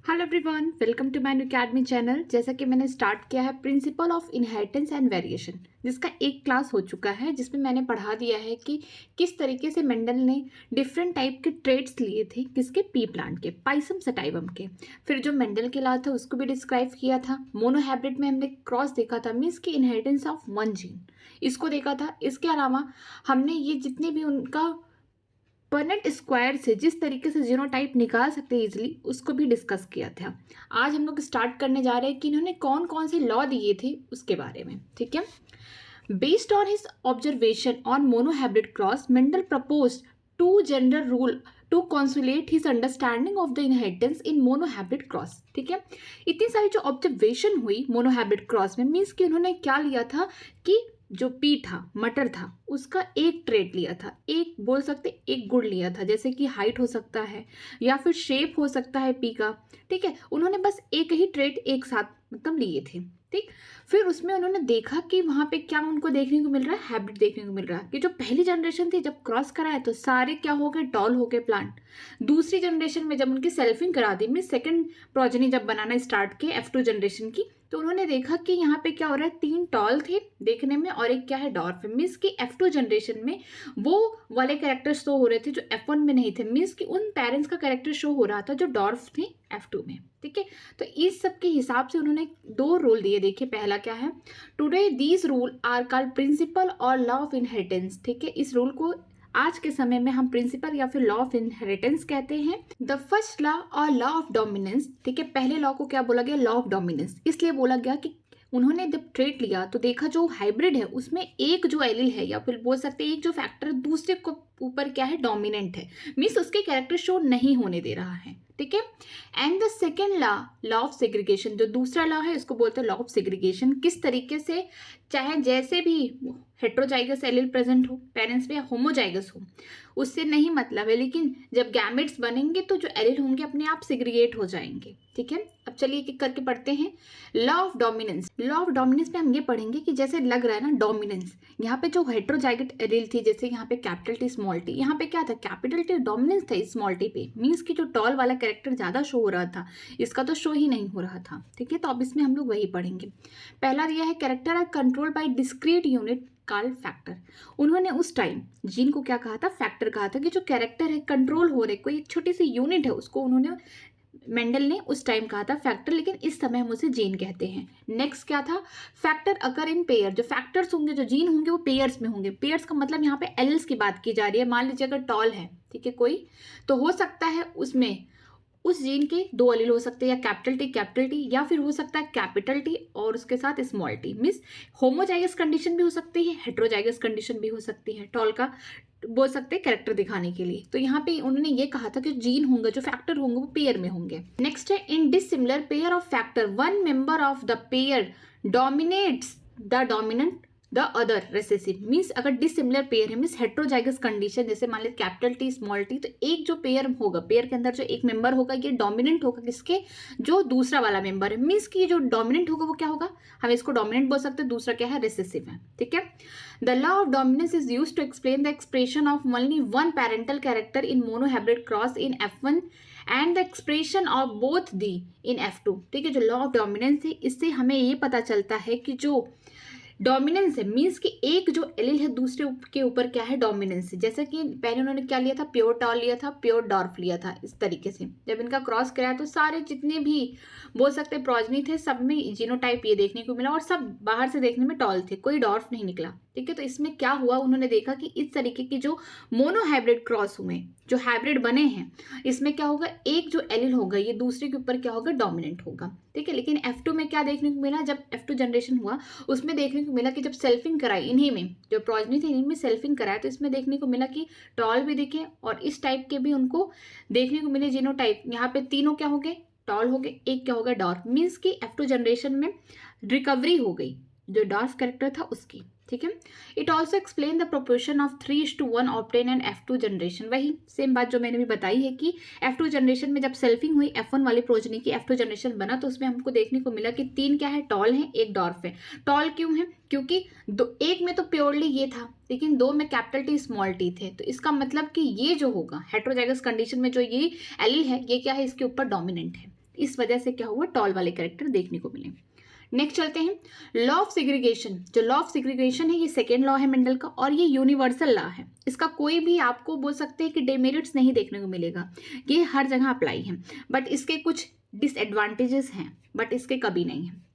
Hello everyone, welcome to my new academy channel. जैसा कि मैंने स्टार्ट किया है principle of inheritance and variation, जिसका एक क्लास हो चुका है, जिसमें मैंने पढ़ा दिया है कि किस तरीके से मेंडल ने डिफरेंट टाइप के ट्रेट्स लिए थे, किसके, पी प्लांट के, पाइसम सटाइवम के। फिर जो मेंडल के लॉ था उसको भी डिस्क्राइब किया था। मोनोहाइब्रिड में हमने क्रॉस देखा था, मीन्स की इनहेरिटेंस ऑफ वन जीन, इसको देखा था। इसके अलावा हमने ये जितने भी उनका परनेट स्क्वायर से जिस तरीके से जीनोटाइप निकाल सकते हैं इजिली, उसको भी डिस्कस किया था। आज हम लोग स्टार्ट करने जा रहे हैं कि इन्होंने कौन कौन से लॉ दिए थे उसके बारे में। ठीक है। Based on his observation on monohybrid cross, Mendel proposed two general rule to consolidate his understanding of the inheritance in monohybrid cross. ठीक है। इतनी सारी जो ऑब्जर्वेशन हुई मोनोहाइब्रिड क्रॉस में, मीन्स कि उन्होंने क्या लिया था कि जो पी था, मटर था, उसका एक ट्रेट लिया था, एक बोल सकते एक गुण लिया था, जैसे कि हाइट हो सकता है या फिर शेप हो सकता है पी का। ठीक है। उन्होंने बस एक ही ट्रेट एक साथ मतलब लिए थे। ठीक। फिर उसमें उन्होंने देखा कि वहाँ पे क्या उनको देखने को मिल रहा है, हैबिट देखने को मिल रहा है कि जो पहली जनरेशन थी जब क्रॉस कराया तो सारे क्या हो गए, टॉल हो गए प्लांट। दूसरी जनरेशन में जब उनकी सेल्फिंग करा दी, मीन सेकंड प्रोजेनी जब बनाना स्टार्ट किए F2 जनरेशन की, तो उन्होंने देखा कि यहाँ पे क्या हो रहा है, 3 टॉल थे देखने में और एक क्या है, डॉर्फ। मीन्स कि F2 जनरेशन में वो वाले कैरेक्टर शो हो रहे थे जो F1 में नहीं थे। मीन्स कि उन पेरेंट्स का कैरेक्टर शो हो रहा था जो डॉर्फ थे F2 में। ठीक है। तो इस सब के हिसाब से उन्होंने 2 रूल दिए। देखिए पहला क्या है, today these rule are called principle और लॉ ऑफ इनहेरिटेंस। ठीक है। इस रूल को आज के समय में हम प्रिंसिपल या फिर लॉ ऑफ इनहेरिटेंस कहते हैं। द फर्स्ट लॉ और लॉ ऑफ डोमिनेंस। ठीक है। पहले लॉ को क्या बोला गया, लॉ ऑफ डोमिनेंस। इसलिए बोला गया कि उन्होंने जब ट्रेट लिया तो देखा जो हाइब्रिड है उसमें एक जो एलिल है या फिर बोल सकते हैं एक जो फैक्टर दूसरे को ऊपर क्या है, डोमिनेंट है, मीन्स उसके कैरेक्टर शो नहीं होने दे रहा है। ठीक है। And the second law, law of segregation, जो दूसरा लॉ है इसको बोलते हैं लॉ ऑफ सेग्रीगेशन। किस तरीके से, चाहे जैसे भी हेट्रोजाइगस एलिल प्रेजेंट हो पेरेंट्स में या होमोजाइगस हो, उससे नहीं मतलब है, लेकिन जब गैमेट्स बनेंगे तो जो एलिल होंगे अपने आप सेग्रीगेट हो जाएंगे। ठीक है। अब चलिए एक एक करके पढ़ते हैं। Law of dominance. Law of dominance में हम ये पढ़ेंगे कि जैसे लग रहा है ना डोमिनेंस, यहाँ पे जो हेट्रोजाइगट एलिल थी, जैसे यहाँ पे कैपिटल टी स्मॉल टी, यहाँ पे क्या था, कैपिटल टी डोमिनेंस था स्मॉल टी पे, मीन्स कि जो टॉल वाला कैरेक्टर ज्यादा शो हो रहा था, इसका तो शो ही नहीं हो रहा था। ठीक है। तो अब इसमें हम लोग वही पढ़ेंगे। पहला दिया है, character are control by discrete unit called factor. उन्होंने उस टाइम जीन को क्या कहा था, फैक्टर कहा था, कि जो कैरेक्टर है कंट्रोल हो रहे, कोई एक छोटी सी यूनिट है, उसको उन्होंने मेंडल ने उस टाइम कहा था फैक्टर, लेकिन इस समय हम उसे जीन कहते हैं। नेक्स्ट क्या था, फैक्टर अकर इन पेयर। जो फैक्टर्स होंगे, जो जीन होंगे, वो पेयर्स में होंगे। पेयर्स का मतलब यहाँ पे एल्स की बात की जा रही है। मान लीजिए अगर टॉल है, ठीक है, कोई, तो हो सकता है उसमें उस जीन के 2 अलील हो सकते हैं, या कैपिटल टी या फिर हो सकता है कैपिटल टी और उसके साथ small T. Means homozygous condition भी हो सकती है, हेट्रोजाइगस कंडीशन भी हो सकती है, टॉल का बोल सकते हैं कैरेक्टर दिखाने के लिए। तो यहाँ पे उन्होंने ये कहा था कि जीन होंगे, जो फैक्टर होंगे, वो पेयर में होंगे। नेक्स्ट है, in dissimilar pair of factor one member of the pair dominates the dominant the other recessive. Means अगर डिसिमिलर पेयर है, मीन्स हेट्रोजाइगस कंडीशन, जैसे मान लीजिए कैपिटल टी स्मॉल टी, तो एक जो पेयर होगा, पेयर के अंदर जो एक मेंबर होगा, ये डोमिनेंट होगा किसके, जो दूसरा वाला मेंबर है। मीन्स कि जो डोमिनेंट होगा वो क्या होगा, हम इसको डोमिनेंट बोल सकते हैं, दूसरा क्या है, रेसेसिव है। ठीक है। The law of dominance is used to explain the expression of only one parental character in monohybrid cross in F1 and the expression of both the in F2। ठीक है। जो लॉ ऑफ डोमिनेंस है, इससे हमें ये पता चलता है कि जो डोमिनेंस है, मीन्स कि एक जो एलिल है दूसरे के ऊपर क्या है, डोमिनेंस है। जैसे कि पहले उन्होंने क्या लिया था, प्योर टॉल लिया था, प्योर डॉर्फ लिया था। इस तरीके से जब इनका क्रॉस कराया तो सारे जितने भी बोल सकते प्रोजनी थे, सब में जीनोटाइप ये देखने को मिला और सब बाहर से देखने में टॉल थे, कोई डॉर्फ नहीं निकला। ठीक है। तो इसमें क्या हुआ, उन्होंने देखा कि इस तरीके की जो मोनोहाइब्रिड क्रॉस हुए, जो हाइब्रिड बने हैं, इसमें क्या होगा, एक जो एलिल होगा ये दूसरे के ऊपर क्या होगा, डोमिनेंट होगा। ठीक है। लेकिन F2 में क्या देखने को मिला, जब F2 जनरेशन हुआ उसमें देखने को मिला कि जब सेल्फिंग कराई, इन्हीं में जो प्रोजनी थे इन्हीं में सेल्फिंग कराया, तो इसमें देखने को मिला कि टॉल भी दिखे और इस टाइप के भी उनको देखने को मिले जीनोटाइप। यहाँ पे तीनों क्या हो गए, टॉल हो गए, एक क्या हो गया, डॉर्फ। मीन्स की F2 जनरेशन में रिकवरी हो गई जो डॉर्फ कैरेक्टर था उसकी। ठीक है। It also explain the proportion of 3:1 obtain and F2 generation. वही सेम बात जो मैंने भी बताई है कि F2 जनरेशन में जब सेल्फिंग हुई F1 वाली प्रोजनी की, F2 जनरेशन बना, तो उसमें हमको देखने को मिला कि 3 क्या है, टॉल है, एक डॉर्फ है। टॉल क्यों है, क्योंकि एक में तो प्योरली ये था, लेकिन 2 में कैपिटल टी स्मॉल टी थे। तो इसका मतलब कि ये जो होगा हेट्रोजाइगस कंडीशन में जो ये एलिल है, ये क्या है, इसके ऊपर डोमिनेंट है। इस वजह से क्या हुआ, टॉल वाले कैरेक्टर देखने को मिले। नेक्स्ट चलते हैं लॉ ऑफ सेग्रीगेशन। जो लॉ ऑफ सेग्रीगेशन है ये सेकेंड लॉ है मेंडल का और ये यूनिवर्सल लॉ है। इसका कोई भी आपको बोल सकते हैं कि डेमेरिट्स नहीं देखने को मिलेगा, ये हर जगह अप्लाई है, बट इसके कुछ डिसएडवांटेजेस हैं, बट इसके कभी नहीं है।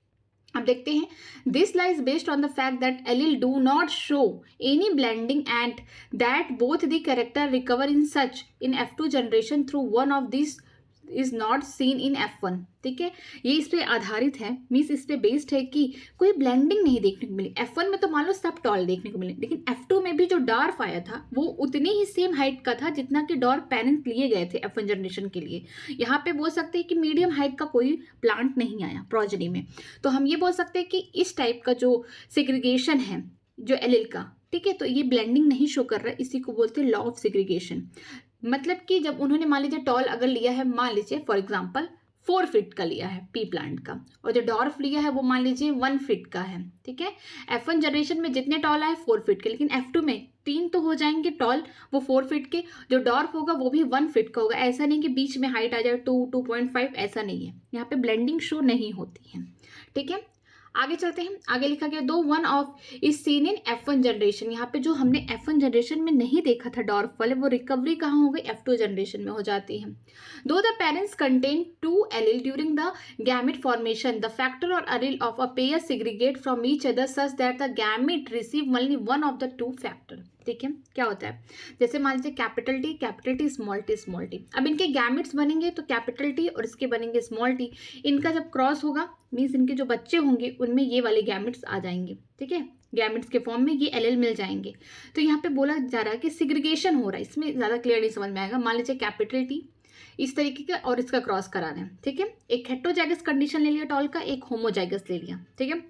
अब देखते हैं this law is based on the fact that allele do not show any blending and that both the character recover in such in F2 generation through one of this is not seen in F1। ठीक है, ये इस पे आधारित है, means इस पे based है कि कोई ब्लेंडिंग नहीं देखने को मिली। F1 में तो मान लो सब टॉल देखने को मिले, लेकिन F2 में भी जो डॉर्फ आया था वो उतनी ही सेम हाइट का था जितना कि डॉर्फ पेरेंट्स लिए गए थे F1 जनरेशन के लिए। यहाँ पे बोल सकते हैं कि मीडियम हाइट का कोई प्लांट नहीं आया प्रोजेनी में। तो हम ये बोल सकते हैं कि इस टाइप का जो सेग्रीगेशन है जो एलील का, ठीक है, तो ये ब्लेंडिंग नहीं शो कर रहा है, इसी को बोलते हैं लॉ ऑफ सेग्रीगेशन। मतलब कि जब उन्होंने मान लीजिए टॉल अगर लिया है, मान लीजिए फॉर एग्जांपल 4 फीट का लिया है पी प्लांट का, और जो डॉर्फ लिया है वो मान लीजिए 1 फीट का है, ठीक है। F1 जनरेशन में जितने टॉल आए 4 फीट के, लेकिन F2 में 3 तो हो जाएंगे टॉल वो 4 फीट के, जो डॉर्फ होगा वो भी 1 फीट का होगा। ऐसा नहीं कि बीच में हाइट आ जाए 2.5, ऐसा नहीं है, यहाँ पे ब्लेंडिंग शो नहीं होती है, ठीक है। आगे चलते हैं, आगे लिखा गया दो one of is seen in F1 generation. यहाँ पे जो हमने F1 जनरेशन में नहीं देखा था डॉर्फ वाले, वो रिकवरी कहाँ हो गई, F2 जनरेशन में हो जाती है। दो the parents contain 2 allele during the gamete formation, the factor और allele of a pair segregate from each other such that the gamete receive only one of the 2 factor. ठीक है, क्या होता है, जैसे मान लीजिए कैपिटल टी स्मॉल टी। अब इनके गैमेट्स बनेंगे तो कैपिटल टी और इसके बनेंगे स्मॉल टी। इनका जब क्रॉस होगा मीन्स इनके जो बच्चे होंगे उनमें ये वाले गैमेट्स आ जाएंगे, ठीक है, गैमेट्स के फॉर्म में ये एलील मिल जाएंगे। तो यहाँ पे बोला जा रहा है कि सिग्रीगेशन हो रहा है, इसमें ज़्यादा क्लियर नहीं समझ में आएगा। मान लीजिए कैपिटल टी इस तरीके का और इसका क्रॉस करा रहे हैं, ठीक है, एक हेटेरोजाइगस कंडीशन ले लिया टॉल का, एक होमोजाइगस ले लिया, ठीक है।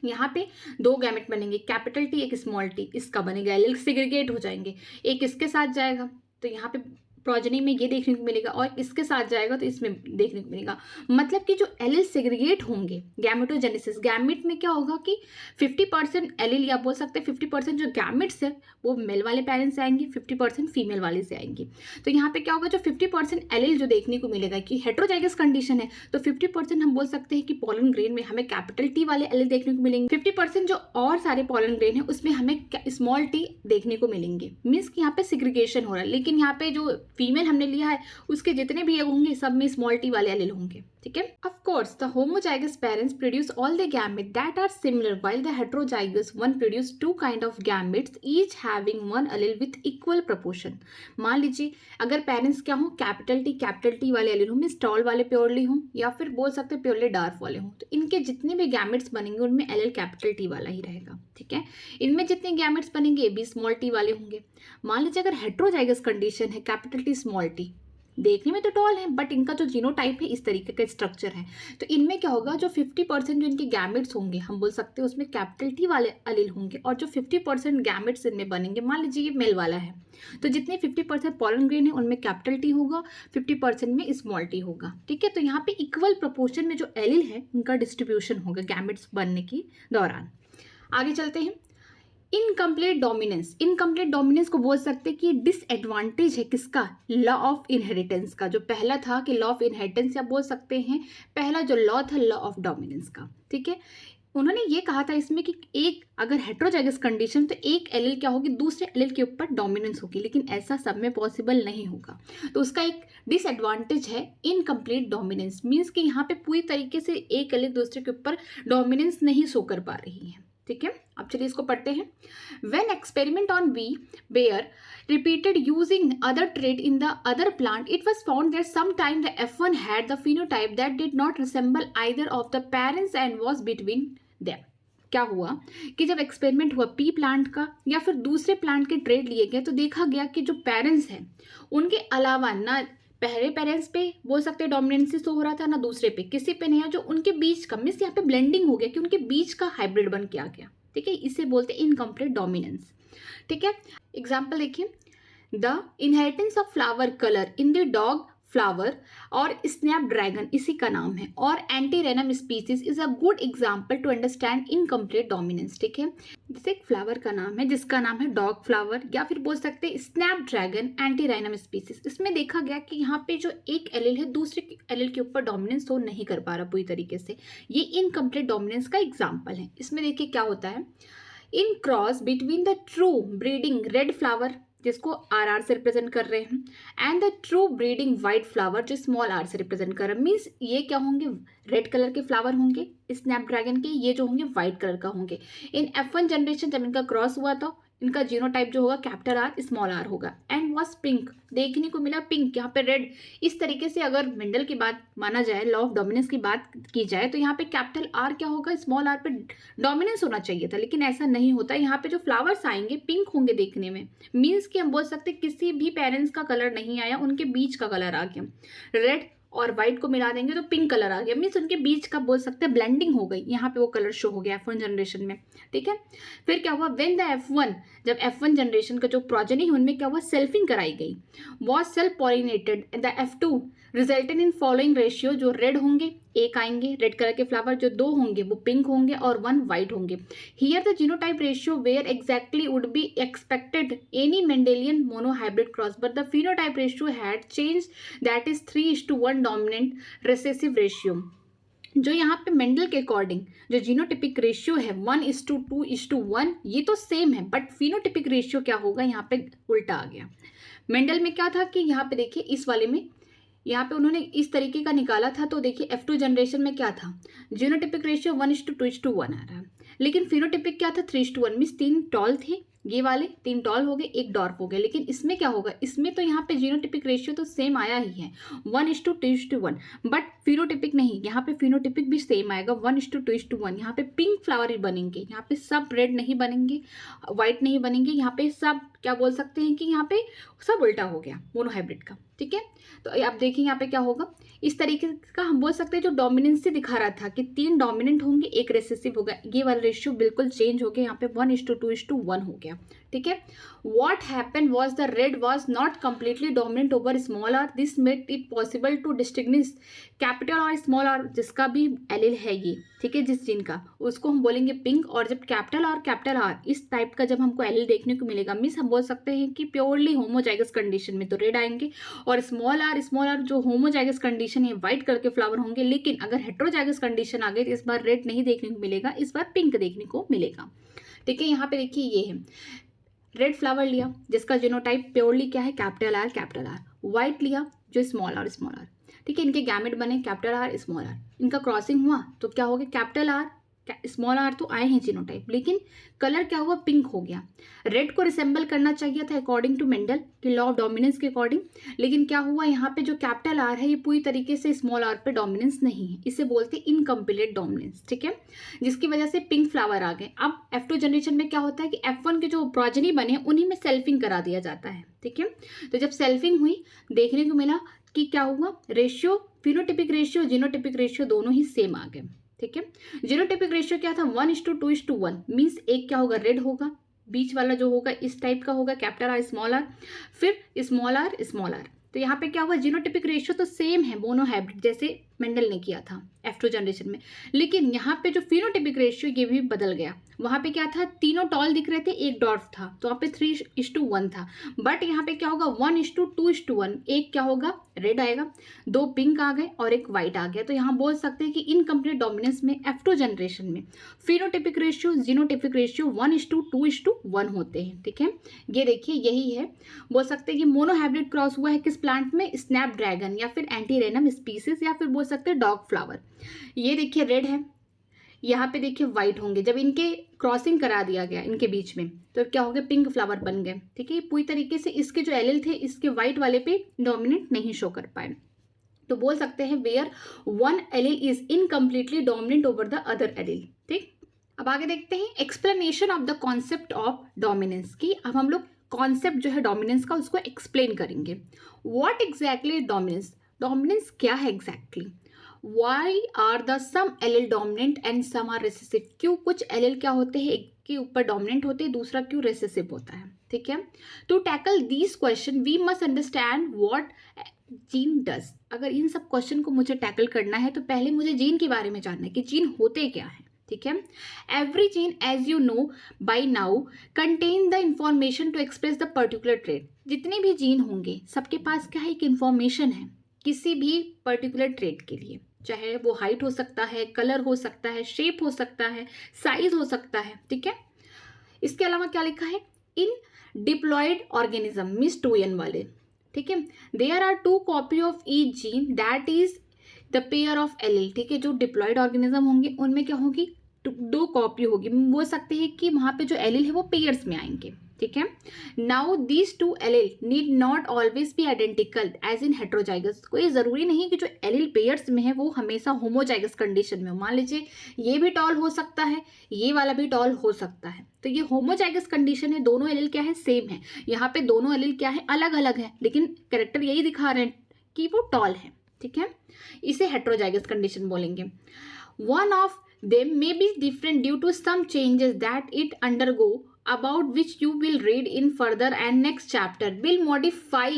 यहाँ पे 2 गैमेट बनेंगे, कैपिटल टी एक स्मॉल टी, इसका बनेगा एलील सेग्रीगेट हो जाएंगे, एक इसके साथ जाएगा तो यहाँ पे प्रोजेनी में ये देखने को मिलेगा, और इसके साथ जाएगा तो इसमें देखने को मिलेगा। मतलब कि जो एलील सेग्रीगेट होंगे गैमेटोजेनेसिस, गैमेट में क्या होगा कि 50% एलील, या बोल सकते हैं 50% जो गैमेट्स है वो मेल वाले पेरेंट्स से आएंगे, 50% फीमेल वाले से आएंगी। तो यहाँ पे क्या होगा, जो 50% एलील जो देखने को मिलेगा कि हेटेरोजाइगस कंडीशन है, तो 50% हम बोल सकते हैं कि पॉलन ग्रेन में हमें कैपिटल टी वाले एलील देखने को मिलेंगे, 50% जो और सारे पॉलन ग्रेन है उसमें हमें स्मॉल टी देखने को मिलेंगे। मीन्स कि यहाँ पे सिग्रीगेशन हो रहा है, लेकिन यहाँ पे जो फीमेल हमने लिया है उसके जितने भी होंगे सब में स्मॉल टी वाले एलील होंगे, ठीक है। Of course the homozygous parents produce all the gamete that are similar while the heterozygous one produce 2 kind of gametes each having 1 allele with equal proportion. मान लीजिए अगर पेरेंट्स क्या हो, कैपिटल टी वाले एलील हो, मीन्स टॉल वाले purely हों, या फिर बोल सकते हैं प्योरली डॉर्फ वाले हों, तो इनके जितने भी गैमेट्स बनेंगे उनमें एलील कैपिटल टी वाला ही रहेगा, ठीक है। इनमें जितने गैमेट्स बनेंगे ये भी स्मॉल टी वाले होंगे। मान लीजिए अगर हेटेरोजाइगस कंडीशन है, कैपिटल टी स्मॉल टी, देखने में तो टॉल है बट इनका जो जीनोटाइप है इस तरीके का स्ट्रक्चर है, तो इनमें क्या होगा, जो 50% जो इनके गैमेट्स होंगे हम बोल सकते हैं उसमें कैपिटल टी वाले एलील होंगे, और जो 50% गैमेट्स इनमें बनेंगे, मान लीजिए ये मेल वाला है, तो जितने 50% पॉलन ग्रेन है उनमें कैपिटल टी होगा, 50% में स्मॉल टी होगा, ठीक है। तो यहाँ पे इक्वल प्रोपोर्शन में जो एलील है उनका डिस्ट्रीब्यूशन होगा गैमेट्स बनने के दौरान। आगे चलते हैं, इनकम्प्लीट डोमिनेंस को बोल सकते हैं कि डिसएडवांटेज है किसका, लॉ ऑफ इनहेरिटेंस का। जो पहला था कि लॉ ऑफ इनहेरिटेंस, या बोल सकते हैं पहला जो लॉ था लॉ ऑफ डोमिनेंस का, ठीक है। उन्होंने ये कहा था इसमें कि एक अगर हेटेरोजाइगस कंडीशन तो एक एलील क्या होगी, दूसरे एलील के ऊपर डोमिनेंस होगी, लेकिन ऐसा सब में पॉसिबल नहीं होगा। तो उसका एक डिसएडवांटेज है इनकम्प्लीट डोमिनेंस, मीन्स कि यहाँ पे पूरी तरीके से एक एलील दूसरे के ऊपर डोमिनेंस नहीं शो कर पा रही है, ठीक है। अब चलिए इसको पढ़ते हैं। When experiment on bee bear repeated using other trait in the other plant, it was found that sometimes the F1 had the phenotype that did not resemble either of the parents and was between them. क्या हुआ कि जब experiment हुआ P plant का या फिर दूसरे plant के ट्रेट लिए गए, तो देखा गया कि जो पेरेंट्स हैं उनके अलावा ना पहले पेरेंट्स पे बोल सकते हैं डोमिनेंसी शो हो रहा था, ना दूसरे पे, किसी पे नहीं है, जो उनके बीच का, मीन्स यहाँ पे ब्लेंडिंग हो गया कि उनके बीच का हाइब्रिड बन के आ गया, ठीक है। इसे बोलते हैं इनकम्प्लीट डोमिनेंस, ठीक है। एग्जाम्पल देखिए, the inheritance of flower colour in the dog flower और स्नैपड्रैगन इसी का नाम है, और antirrhinum species is a good example to understand incomplete dominance. ठीक है, जैसे एक फ्लावर का नाम है जिसका नाम है डॉग फ्लावर, या फिर बोल सकते हैं स्नैपड्रैगन एंटीरेनम स्पीसीज। इसमें देखा गया कि यहाँ पे जो एक एलील है दूसरे एलील के ऊपर डोमिनेंस शो नहीं कर पा रहा पूरी तरीके से, ये इनकम्प्लीट डोमिनेंस का एग्जाम्पल है। इसमें देखिए क्या होता है, in cross between the true breeding red flower जिसको RR से रिप्रेजेंट कर रहे हैं, and the true breeding white flower जो स्मॉल r से रिप्रेजेंट कर रहे हैं। मीन्स ये क्या होंगे, रेड कलर के फ्लावर होंगे स्नैपड्रैगन के, ये जो होंगे वाइट कलर का होंगे। इन F1 जनरेशन जब इनका क्रॉस हुआ तो इनका जीनोटाइप जो होगा कैपिटल R स्मॉल r होगा, एंड वॉज पिंक, देखने को मिला पिंक, यहाँ पे रेड। इस तरीके से अगर मेंडल की बात माना जाए, लॉ ऑफ डोमिनेंस की बात की जाए, तो यहाँ पे कैपिटल R क्या होगा, स्मॉल r पे डोमिनेंस होना चाहिए था, लेकिन ऐसा नहीं होता। यहाँ पे जो फ्लावर्स आएंगे पिंक होंगे देखने में, मीन्स कि हम बोल सकते किसी भी पेरेंट्स का कलर नहीं आया, उनके बीच का कलर आ गया। रेड और व्हाइट को मिला देंगे तो पिंक कलर आ गया, मीन्स उनके बीच का बोल सकते हैं ब्लेंडिंग हो गई, यहाँ पे वो कलर शो हो गया F1 जनरेशन में। ठीक है, फिर क्या हुआ, व्हेन द F1, जब F1 जनरेशन का जो प्रोजेनी है उनमें क्या हुआ, सेल्फिंग कराई गई, was self pollinated, the F2 resulted in following ratio, जो रेड होंगे एक आएंगे रेड कलर के फ्लावर, जो दो होंगे वो पिंक होंगे और 1 वाइट होंगे। Here the genotype ratio where exactly would be expected any Mendelian monohybrid cross, but the phenotype ratio had change, that is 3:1 dominant recessive ratio. जो यहाँ पे मेंडल के अकॉर्डिंग जो जीनोटिपिक रेशियो है 1:2:1, ये तो सेम है, बट फिनोटिपिक रेशियो क्या होगा, यहाँ पे उल्टा आ गया। मेंडल में क्या था कि यहाँ पे देखिए इस वाले में यहाँ पे उन्होंने इस तरीके का निकाला था, तो देखिए F2 जनरेशन में क्या था, जीनोटिपिक रेशियो 1:2:1 आ रहा है, लेकिन फिनोटिपिक क्या था 3:1, मीन्स 3 टॉल थे, ये वाले 3 टॉल हो गए, 1 डॉर्फ हो गए। लेकिन इसमें क्या होगा, इसमें तो यहाँ पे जीनोटिपिक रेशियो तो सेम आया ही है 1:2:1, बट फिनोटिपिक नहीं, यहाँ पे फिनोटिपिक भी सेम आएगा 1:2:1। यहाँ पे पिंक फ्लावर ही बनेंगे, यहाँ पे सब रेड नहीं बनेंगे, व्हाइट नहीं बनेंगे, यहाँ पे सब क्या बोल सकते हैं कि यहाँ पे सब उल्टा हो गया मोनोहाइब्रिड का। ठीक है, तो आप देखिए यहाँ पे क्या होगा, इस तरीके का हम बोल सकते हैं जो डोमिनेंस दिखा रहा था कि 3 डोमिनेंट होंगे 1 रेसेसिव होगा, ये वाला रेशियो बिल्कुल चेंज हो गया, यहाँ पे 1:2:1 हो गया। ठीक है, what happen was the red was not completely dominant over small r, this made it possible to distinguish capital और स्मॉल r, जिसका भी एलील है ये, ठीक है, जिस जीन का, उसको हम बोलेंगे पिंक। और जब कैपिटल R इस टाइप का जब हमको एलील देखने को मिलेगा, मीन्स हम बोल सकते हैं कि प्योरली होमोजाइगस कंडीशन में तो रेड आएंगे, और स्मॉल r जो होमोजाइगस कंडीशन है व्हाइट कलर के फ्लावर होंगे, लेकिन अगर हेट्रोजाइगस कंडीशन आ गई तो इस बार रेड नहीं देखने को मिलेगा, इस बार पिंक देखने को मिलेगा। ठीक है, यहाँ पे देखिए ये है रेड फ्लावर लिया जिसका जीनोटाइप प्योरली क्या है कैपिटल R, व्हाइट लिया जो स्मॉल r। ठीक है, इनके गैमेट बने कैपिटल R स्मॉल r, इनका क्रॉसिंग हुआ तो क्या हो गया, कैपिटल R स्मॉल r तो आए हैं जीनोटाइप, लेकिन कलर क्या हुआ, पिंक हो गया। रेड को रिसेंबल करना चाहिए था अकॉर्डिंग टू मेंडल कि लॉ ऑफ डोमिनेंस के अकॉर्डिंग, लेकिन क्या हुआ, यहाँ पे जो कैपिटल R है ये पूरी तरीके से स्मॉल r पे डोमिनेंस नहीं है, इसे बोलते हैं इनकम्प्लीट डोमिनेंस। ठीक है, जिसकी वजह से पिंक फ्लावर आ गए। अब F2 जनरेशन में क्या होता है कि F1 के जो प्रोजेनी बने उन्हीं में सेल्फिंग करा दिया जाता है। ठीक है, तो जब सेल्फिंग हुई देखने को मिला कि क्या हुआ, ratio phenotypic ratio genotypic ratio दोनों ही सेम आ गए। ठीक है, जीनोटिपिक रेशियो क्या था 1:2:1, मीन्स एक क्या होगा, रेड होगा, बीच वाला जो होगा इस टाइप का होगा कैपिटल R स्मॉल r, फिर स्मॉल r, तो यहाँ पे क्या हुआ, जीनोटिपिक रेशियो तो सेम है मोनोहाइब्रिड जैसे मेंडल ने किया था F2 जनरेशन में, लेकिन यहाँ पे जो फिनोटिपिक रेशियो ये भी बदल गया। वहाँ पे क्या था, तीनों टॉल दिख रहे थे, एक डॉर्फ था, तो वहाँ पे 3:1 था, बट यहाँ पे क्या होगा 1:2:1, एक क्या होगा, रेड आएगा, 2 पिंक आ गए और एक वाइट आ गया। तो यहाँ बोल सकते हैं कि इनकम्प्लीट डोमिनेंस में F2 जनरेशन में फिनोटिपिक रेशियो जीनोटिपिक रेशियो 1:2:1 होते हैं। ठीक है, ये देखिए यही है, बोल सकते हैं कि मोनोहाइब्रिड क्रॉस हुआ है किस प्लांट में, स्नैपड्रैगन या फिर एंटीरेनम स्पीसीज या फिर बोल सकते हैं डॉग फ्लावर। ये देखिए रेड है, यहाँ पे देखिए व्हाइट होंगे, जब इनके क्रॉसिंग करा दिया गया इनके बीच में तो क्या हो गया, पिंक फ्लावर बन गए। ठीक है, पूरी तरीके से इसके जो एलील थे इसके व्हाइट वाले पे डोमिनेंट नहीं शो कर पाए, तो बोल सकते हैं where one allele is incompletely dominant over the other allele. ठीक, अब आगे देखते हैं explanation of the concept of dominance की। अब हम लोग कॉन्सेप्ट जो है डोमिनेंस का उसको एक्सप्लेन करेंगे। व्हाट एग्जैक्टली डोमिनेंस, डोमिनेंस क्या है exactly, why are the some allele dominant and some are recessive, क्यों कुछ एलील क्या होते हैं एक के ऊपर डोमिनेंट होते हैं, दूसरा क्यों रेसेसिव होता है। ठीक है, to tackle these question we must understand what gene does. अगर इन सब क्वेश्चन को मुझे टैकल करना है तो पहले मुझे जीन के बारे में जानना है कि जीन होते क्या है, ठीक है। Every gene as you know by now contain the information to express the particular trait. जितने भी जीन होंगे सबके पास क्या है, एक इंफॉर्मेशन है किसी भी पर्टिकुलर ट्रेट के लिए, चाहे वो हाइट हो सकता है, कलर हो सकता है, शेप हो सकता है, साइज हो सकता है, ठीक है। इसके अलावा क्या लिखा है, इन डिप्लॉयड ऑर्गेनिज्म मीन्स 2n वाले, ठीक है, there are 2 copy of each gene that is the pair of allele, ठीक है। जो डिप्लॉयड ऑर्गेनिज्म होंगे उनमें क्या होगी, 2 कॉपी होगी। बोल सकते हैं कि वहां पे जो एलील है वो पेयर्स में आएंगे, ठीक है। Now these 2 allele need not always be identical as in heterozygous. कोई जरूरी नहीं कि जो एलील पेयर्स में है वो हमेशा होमोजाइगस कंडीशन में हो। मान लीजिए ये भी टॉल हो सकता है, ये वाला भी टॉल हो सकता है, तो ये होमोजाइगस कंडीशन है। दोनों एलील क्या है, सेम है। यहाँ पे दोनों एलील क्या है, अलग अलग है, लेकिन कैरेक्टर यही दिखा रहे हैं कि वो टॉल है, ठीक है। इसे हेट्रोजाइगस कंडीशन बोलेंगे। One of them may be different due to some changes that it undergo, about which you will read in further and next chapter will modify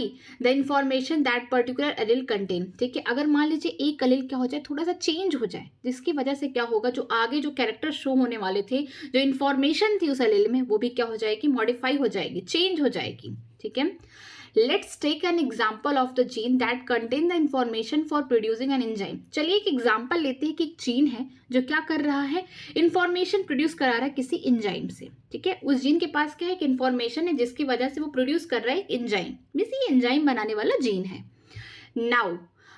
the information that particular allele contain, ठीक है। अगर मान लीजिए एक allele क्या हो जाए, थोड़ा सा चेंज हो जाए, जिसकी वजह से क्या होगा, जो आगे जो कैरेक्टर शो होने वाले थे, जो इन्फॉर्मेशन थी उस allele में, वो भी क्या हो जाएगी, मॉडिफाई हो जाएगी, चेंज हो जाएगी, ठीक है। Let's take an example of the gene that contain the information for producing an enzyme। चलिए एक एग्जाम्पल लेते हैं कि एक जीन है जो क्या कर रहा है, इंफॉर्मेशन प्रोड्यूस करा रहा है किसी एंजाइम से, ठीक है। उस जीन के पास क्या है, एक इंफॉर्मेशन है जिसकी वजह से वो प्रोड्यूस कर रहा है एक एंजाइम, मींस ये एंजाइम बनाने वाला जीन है। Now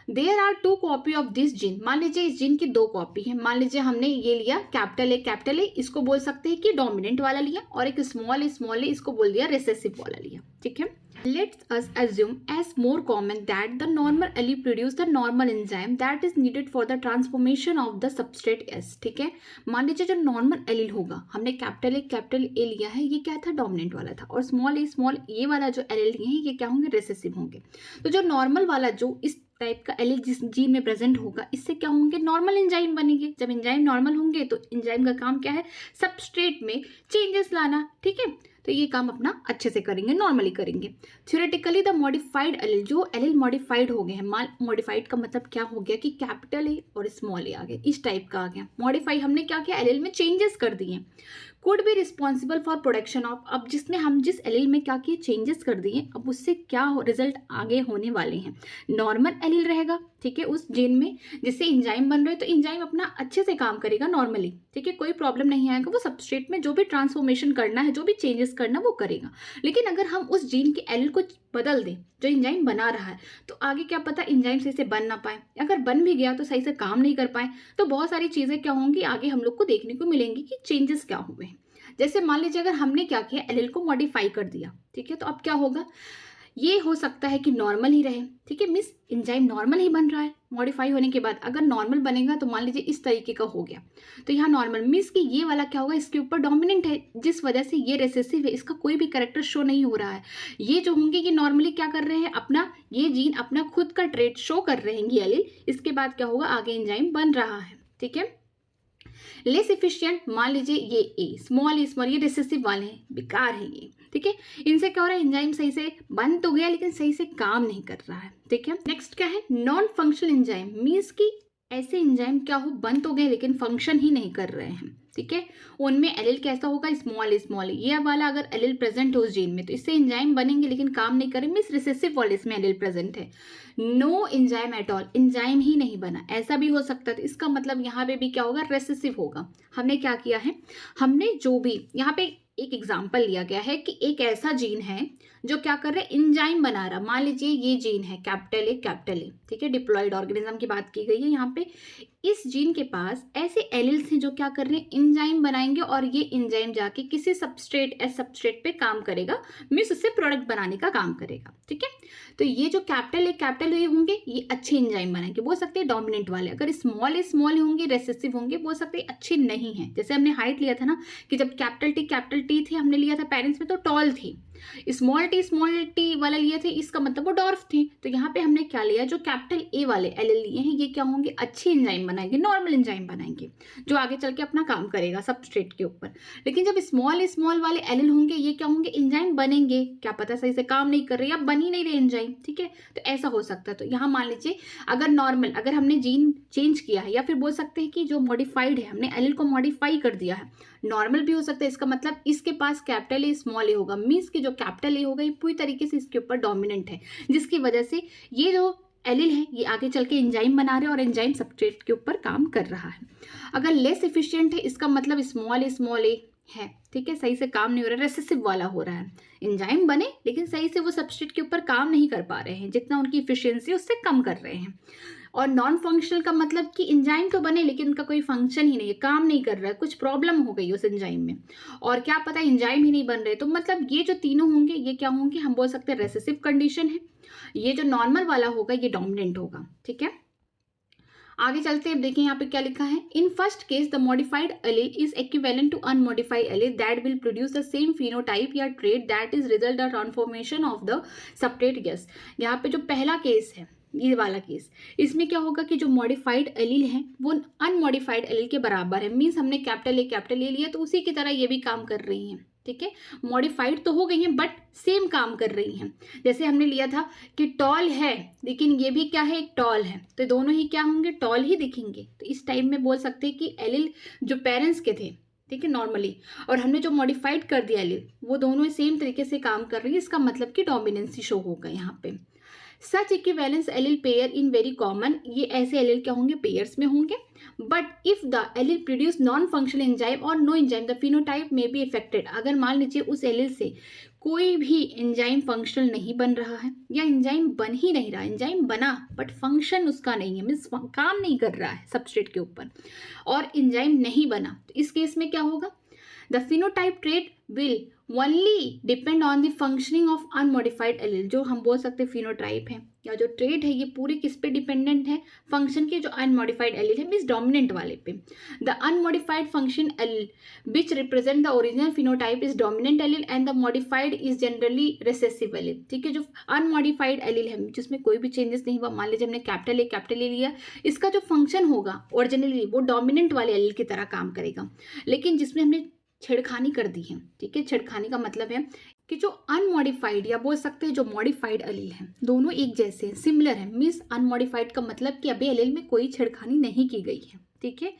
there are 2 copy of this gene. मान लीजिए इस जीन की 2 कॉपी है। मान लीजिए हमने ये लिया कैपिटल ए, इसको बोल सकते हैं कि डोमिनेंट वाला लिया, और एक स्मॉल ए इसको बोल दिया रिसेसिव वाला लिया, ठीक है। Let us assume as more common that the normal allele produce the normal enzyme that is needed for the transformation of the substrate S, ठीक है। मान लीजिए जो नॉर्मल एलील होगा, हमने कैपिटल ए लिया है, ये क्या था, डोमिनेंट वाला था, और स्मॉल ए वाला जो एलील लिए हैं ये क्या होंगे, रिसेसिव होंगे। तो जो नॉर्मल वाला जो इस टाइप का एलील जिस जीन में प्रेजेंट होगा, इससे क्या होंगे, नॉर्मल एंजाइम बनेंगे। जब एंजाइम नॉर्मल होंगे तो एंजाइम का काम क्या है, सबस्ट्रेट में चेंजेस लाना, ठीक है। तो ये काम अपना अच्छे से करेंगे, नॉर्मली करेंगे। थ्योरेटिकली द मॉडिफाइड एलील, जो एलील मॉडिफाइड हो गए हैं, मॉडिफाइड का मतलब क्या हो गया कि कैपिटल ए और स्मॉल ए आ गया, इस टाइप का आ गया। मॉडिफाई हमने क्या किया, एलील में चेंजेस कर दिए। Could be responsible for production of, अब जिसमें हम जिस एलील में क्या किए, चेंजेस कर दिए, अब उससे क्या रिजल्ट आगे होने वाले हैं, नॉर्मल एलील रहेगा, ठीक है, उस जीन में जिससे एंजाइम बन रहे हैं, तो एंजाइम अपना अच्छे से काम करेगा नॉर्मली, ठीक है, कोई प्रॉब्लम नहीं आएगा। वो सबस्ट्रेट में जो भी ट्रांसफॉर्मेशन करना है, जो भी चेंजेस करना वो करेगा। लेकिन अगर हम उस जीन के एलील को बदल दें जो एंजाइम बना रहा है, तो आगे क्या पता एंजाइम सही से बन ना पाए, अगर बन भी गया तो सही से काम नहीं कर पाए, तो बहुत सारी चीज़ें क्या होंगी आगे हम लोग को देखने को मिलेंगी कि चेंजेस क्या हुए हैं। जैसे मान लीजिए अगर हमने क्या किया, एलील को मॉडिफाई कर दिया, ठीक है, तो अब क्या होगा, ये हो सकता है कि नॉर्मल ही रहे, ठीक है, मीन्स एंजाइम नॉर्मल ही बन रहा है। मॉडिफाई होने के बाद अगर नॉर्मल बनेगा तो मान लीजिए इस तरीके का हो गया, तो यहाँ नॉर्मल मीन्स कि ये वाला क्या होगा, इसके ऊपर डोमिनेंट है, जिस वजह से ये रेसेसिव है, इसका कोई भी कैरेक्टर शो नहीं हो रहा है। ये जो होंगे कि नॉर्मली क्या कर रहे हैं, अपना ये जीन अपना खुद का ट्रेट शो कर रहे हैं, ये एलील, इसके बाद क्या होगा, आगे एंजाइम बन रहा है, ठीक है। लेस इफिशियंट, मान लीजिए ये ए स्मॉल ये रिसेसिव वाले हैं, बेकार है ये, ठीक है। इनसे क्या हो रहा है, एंजाइम सही से बन तो गया लेकिन सही से काम नहीं कर रहा है, ठीक है। नेक्स्ट क्या है, नॉन फंक्शनल एंजाइम, मीन्स कि ऐसे एंजाइम क्या हो, बन तो गए लेकिन फंक्शन ही नहीं कर रहे हैं, ठीक है। उनमें एलील कैसा होगा, स्मॉल ये वाला अगर एलील प्रेजेंट है उस जीन में, तो इससे एंजाइम बनेंगे लेकिन काम नहीं करेंगे, मीन्स रिसेसिव वाले इसमें एलील प्रेजेंट है। No enzyme at all, enzyme ही नहीं बना, ऐसा भी हो सकता है। तो इसका मतलब यहाँ पे भी क्या होगा, रेसेसिव होगा। हमने क्या किया है, हमने जो भी यहाँ पे एक एग्जाम्पल लिया गया है कि एक ऐसा जीन है जो क्या कर रहे हैं, एंजाइम बना रहा। मान लीजिए ये जीन है कैपिटल ए, ठीक है, डिप्लॉयड ऑर्गेनिज्म की बात की गई है यहाँ पे। इस जीन के पास ऐसे एलील्स हैं जो क्या कर रहे हैं, एंजाइम बनाएंगे, और ये एंजाइम जाके किसी सबस्ट्रेट पे काम करेगा, मींस उससे प्रोडक्ट बनाने का काम करेगा, ठीक है। तो ये जो कैपिटल ए होंगे, ये अच्छे एंजाइम बनाएंगे, बोल सकते हैं डोमिनेंट वाले। अगर स्मॉल होंगे, रेसेसिव होंगे, बोल सकते हैं अच्छे नहीं है। जैसे हमने हाइट लिया था ना, कि जब कैपिटल टी थी, हमने लिया था पेरेंट्स में तो टॉल थी, स्मॉल टी वाला लिए थे, इसका मतलब वो डॉर्फ थे। तो यहाँ पे हमने क्या लिया, जो कैपिटल ए वाले एलिल लिए हैं, ये क्या होंगे, अच्छी एंजाइम बनाएंगे, नॉर्मल एंजाइम बनाएंगे, जो आगे चल के अपना काम करेगा सबस्ट्रेट के ऊपर। लेकिन जब स्मॉल वाले एलिल होंगे, ये क्या होंगे, एंजाइम बनेंगे, क्या पता सही से काम नहीं कर रहे या बन ही नहीं रहे एंजाइम, ठीक है। तो ऐसा हो सकता है। तो यहाँ मान लीजिए अगर नॉर्मल, अगर हमने जीन चेंज किया है, या फिर बोल सकते हैं कि जो मॉडिफाइड है, हमने एलिल को मॉडिफाई कर दिया है, नॉर्मल भी हो सकता है, इसका मतलब इसके पास कैपिटल ए स्मॉल ए होगा, मीन्स कि जो कैपिटल ए होगा ये पूरी तरीके से इसके ऊपर डोमिनेंट है, जिसकी वजह से ये जो एलिल है ये आगे चल के एंजाइम बना रहे हैं और एंजाइम सबस्ट्रेट के ऊपर काम कर रहा है। अगर लेस एफिशिएंट है, इसका मतलब स्मॉल ए है, ठीक है, सही से काम नहीं हो रहा है, रेसेसिव वाला हो रहा है, एंजाइम बने लेकिन सही से वो सबस्ट्रेट के ऊपर काम नहीं कर पा रहे हैं, जितना उनकी इफिशियंसी उससे कम कर रहे हैं। और नॉन फंक्शनल का मतलब कि एंजाइम तो बने लेकिन उनका कोई फंक्शन ही नहीं है, काम नहीं कर रहा है, कुछ प्रॉब्लम हो गई उस एंजाइम में, और क्या पता एंजाइम ही नहीं बन रहे। तो मतलब ये जो तीनों होंगे ये क्या होंगे, हम बोल सकते हैं रेसेसिव कंडीशन है। ये जो नॉर्मल वाला होगा ये डोमिनेंट होगा, ठीक है। आगे चलते हैं, देखिए यहाँ पे क्या लिखा है, in first case the modified allele is equivalent to unmodified allele that will produce the same phenotype या trait that is result of transformation of the substrate gas. यहाँ पे जो पहला केस है, ये वाला केस, इसमें क्या होगा कि जो मॉडिफाइड एलील है वो अनमॉडिफाइड एलील के बराबर है, मीन्स हमने कैपिटल ए लिया तो उसी की तरह ये भी काम कर रही हैं, ठीक है। मॉडिफाइड तो हो गई हैं बट सेम काम कर रही हैं। जैसे हमने लिया था कि टॉल है, लेकिन ये भी क्या है, एक टॉल है, तो दोनों ही क्या होंगे, टॉल ही दिखेंगे। तो इस टाइम में बोल सकते हैं कि एलील जो पेरेंट्स के थे, ठीक है, नॉर्मली, और हमने जो मॉडिफाइड कर दिया एलील, वो दोनों सेम तरीके से काम कर रही है, इसका मतलब कि डोमिनेंसी शो होगा यहाँ पे। Such equivalence allele pair in very common, ये ऐसे एलील क्या होंगे, पेयर्स में होंगे। But if the allele produce non functional enzyme और no enzyme the phenotype may be affected, अगर मान लीजिए उस एलील से कोई भी एंजाइम फंक्शनल नहीं बन रहा है, या एंजाइम बन ही नहीं रहा, एंजाइम बना बट फंक्शन उसका नहीं है, मीन्स काम नहीं कर रहा है सबस्ट्रेट के ऊपर, और एंजाइम नहीं बना, तो इस केस में क्या होगा, the phenotype trait will only depend on the functioning of unmodified allele. जो हम बोल सकते हैं फिनोटाइप है या जो ट्रेट है, ये पूरी किस पे डिपेंडेंट है, फंक्शन के जो अनमॉडिफाइड एलील है, मीन्स डोमिनेंट वाले पे। The unmodified function allele which represent the original phenotype is dominant allele and the modified is generally recessive allele, ठीक है। जो अनमॉडिफाइड एलील है जिसमें कोई भी चेंजेस नहीं हुआ, मान लीजिए हमने कैपिटल ए लिया, इसका जो फंक्शन होगा ओरिजिनली वो डोमिनेंट वाले एलील की तरह काम करेगा, लेकिन जिसमें हमने छेड़खानी कर दी है, ठीक है। छेड़खानी का मतलब है कि जो अनमॉडिफाइड या बोल सकते हैं जो मॉडिफाइड एलील हैं, दोनों एक जैसे हैं, सिमिलर है, मीन्स अनमॉडिफाइड का मतलब कि अभी एलील में कोई छेड़खानी नहीं की गई है, ठीक है।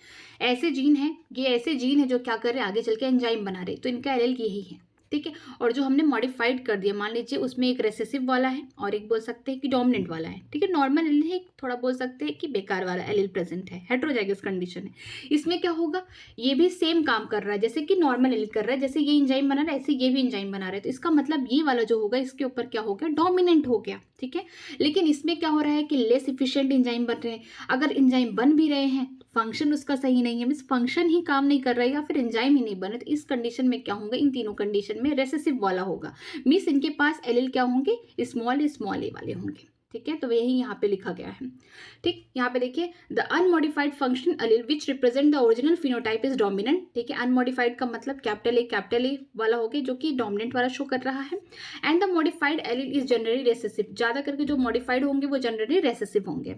ऐसे जीन है, ये ऐसे जीन है जो क्या कर रहे हैं, आगे चल के एंजाइम बना रहे, तो इनका एलील यही है, ठीक है। और जो हमने मॉडिफाइड कर दिया, मान लीजिए उसमें एक रेसेसिव वाला है और एक बोल सकते हैं कि डोमिनेंट वाला है, ठीक है। नॉर्मल एलील है, थोड़ा बोल सकते हैं कि बेकार वाला एलील प्रेजेंट है, हेटेरोजाइगस कंडीशन है। इसमें क्या होगा, ये भी सेम काम कर रहा है जैसे कि नॉर्मल एलील कर रहा है, जैसे ये एंजाइम बना रहा है ऐसे ये भी एंजाइम बना रहा है, तो इसका मतलब ये वाला जो होगा इसके ऊपर क्या हो गया, डोमिनेंट हो गया, ठीक है। लेकिन इसमें क्या हो रहा है कि लेस इफिशिएंट एंजाइम बन रहे हैं। अगर एंजाइम बन भी रहे हैं, फंक्शन उसका सही नहीं है, मीन्स फंक्शन ही काम नहीं कर रहा है या फिर एंजाइम ही नहीं बने, तो इस कंडीशन में क्या होगा, इन तीनों कंडीशन में रेसेसिव वाला होगा, मीन्स इनके पास एलील क्या होंगे, स्मॉल ए वाले होंगे, ठीक है। तो यही यहाँ पे लिखा गया है, ठीक। यहाँ पे देखिए, the unmodified function allele which represent the original phenotype is dominant, ठीक है। अनमॉडिफाइड का मतलब कैपिटल ए वाला हो गया जो कि डोमिनेंट वाला शो कर रहा है, and the modified allele is generally recessive, ज्यादा करके जो मॉडिफाइड होंगे वो जनरली रेसेसिव होंगे।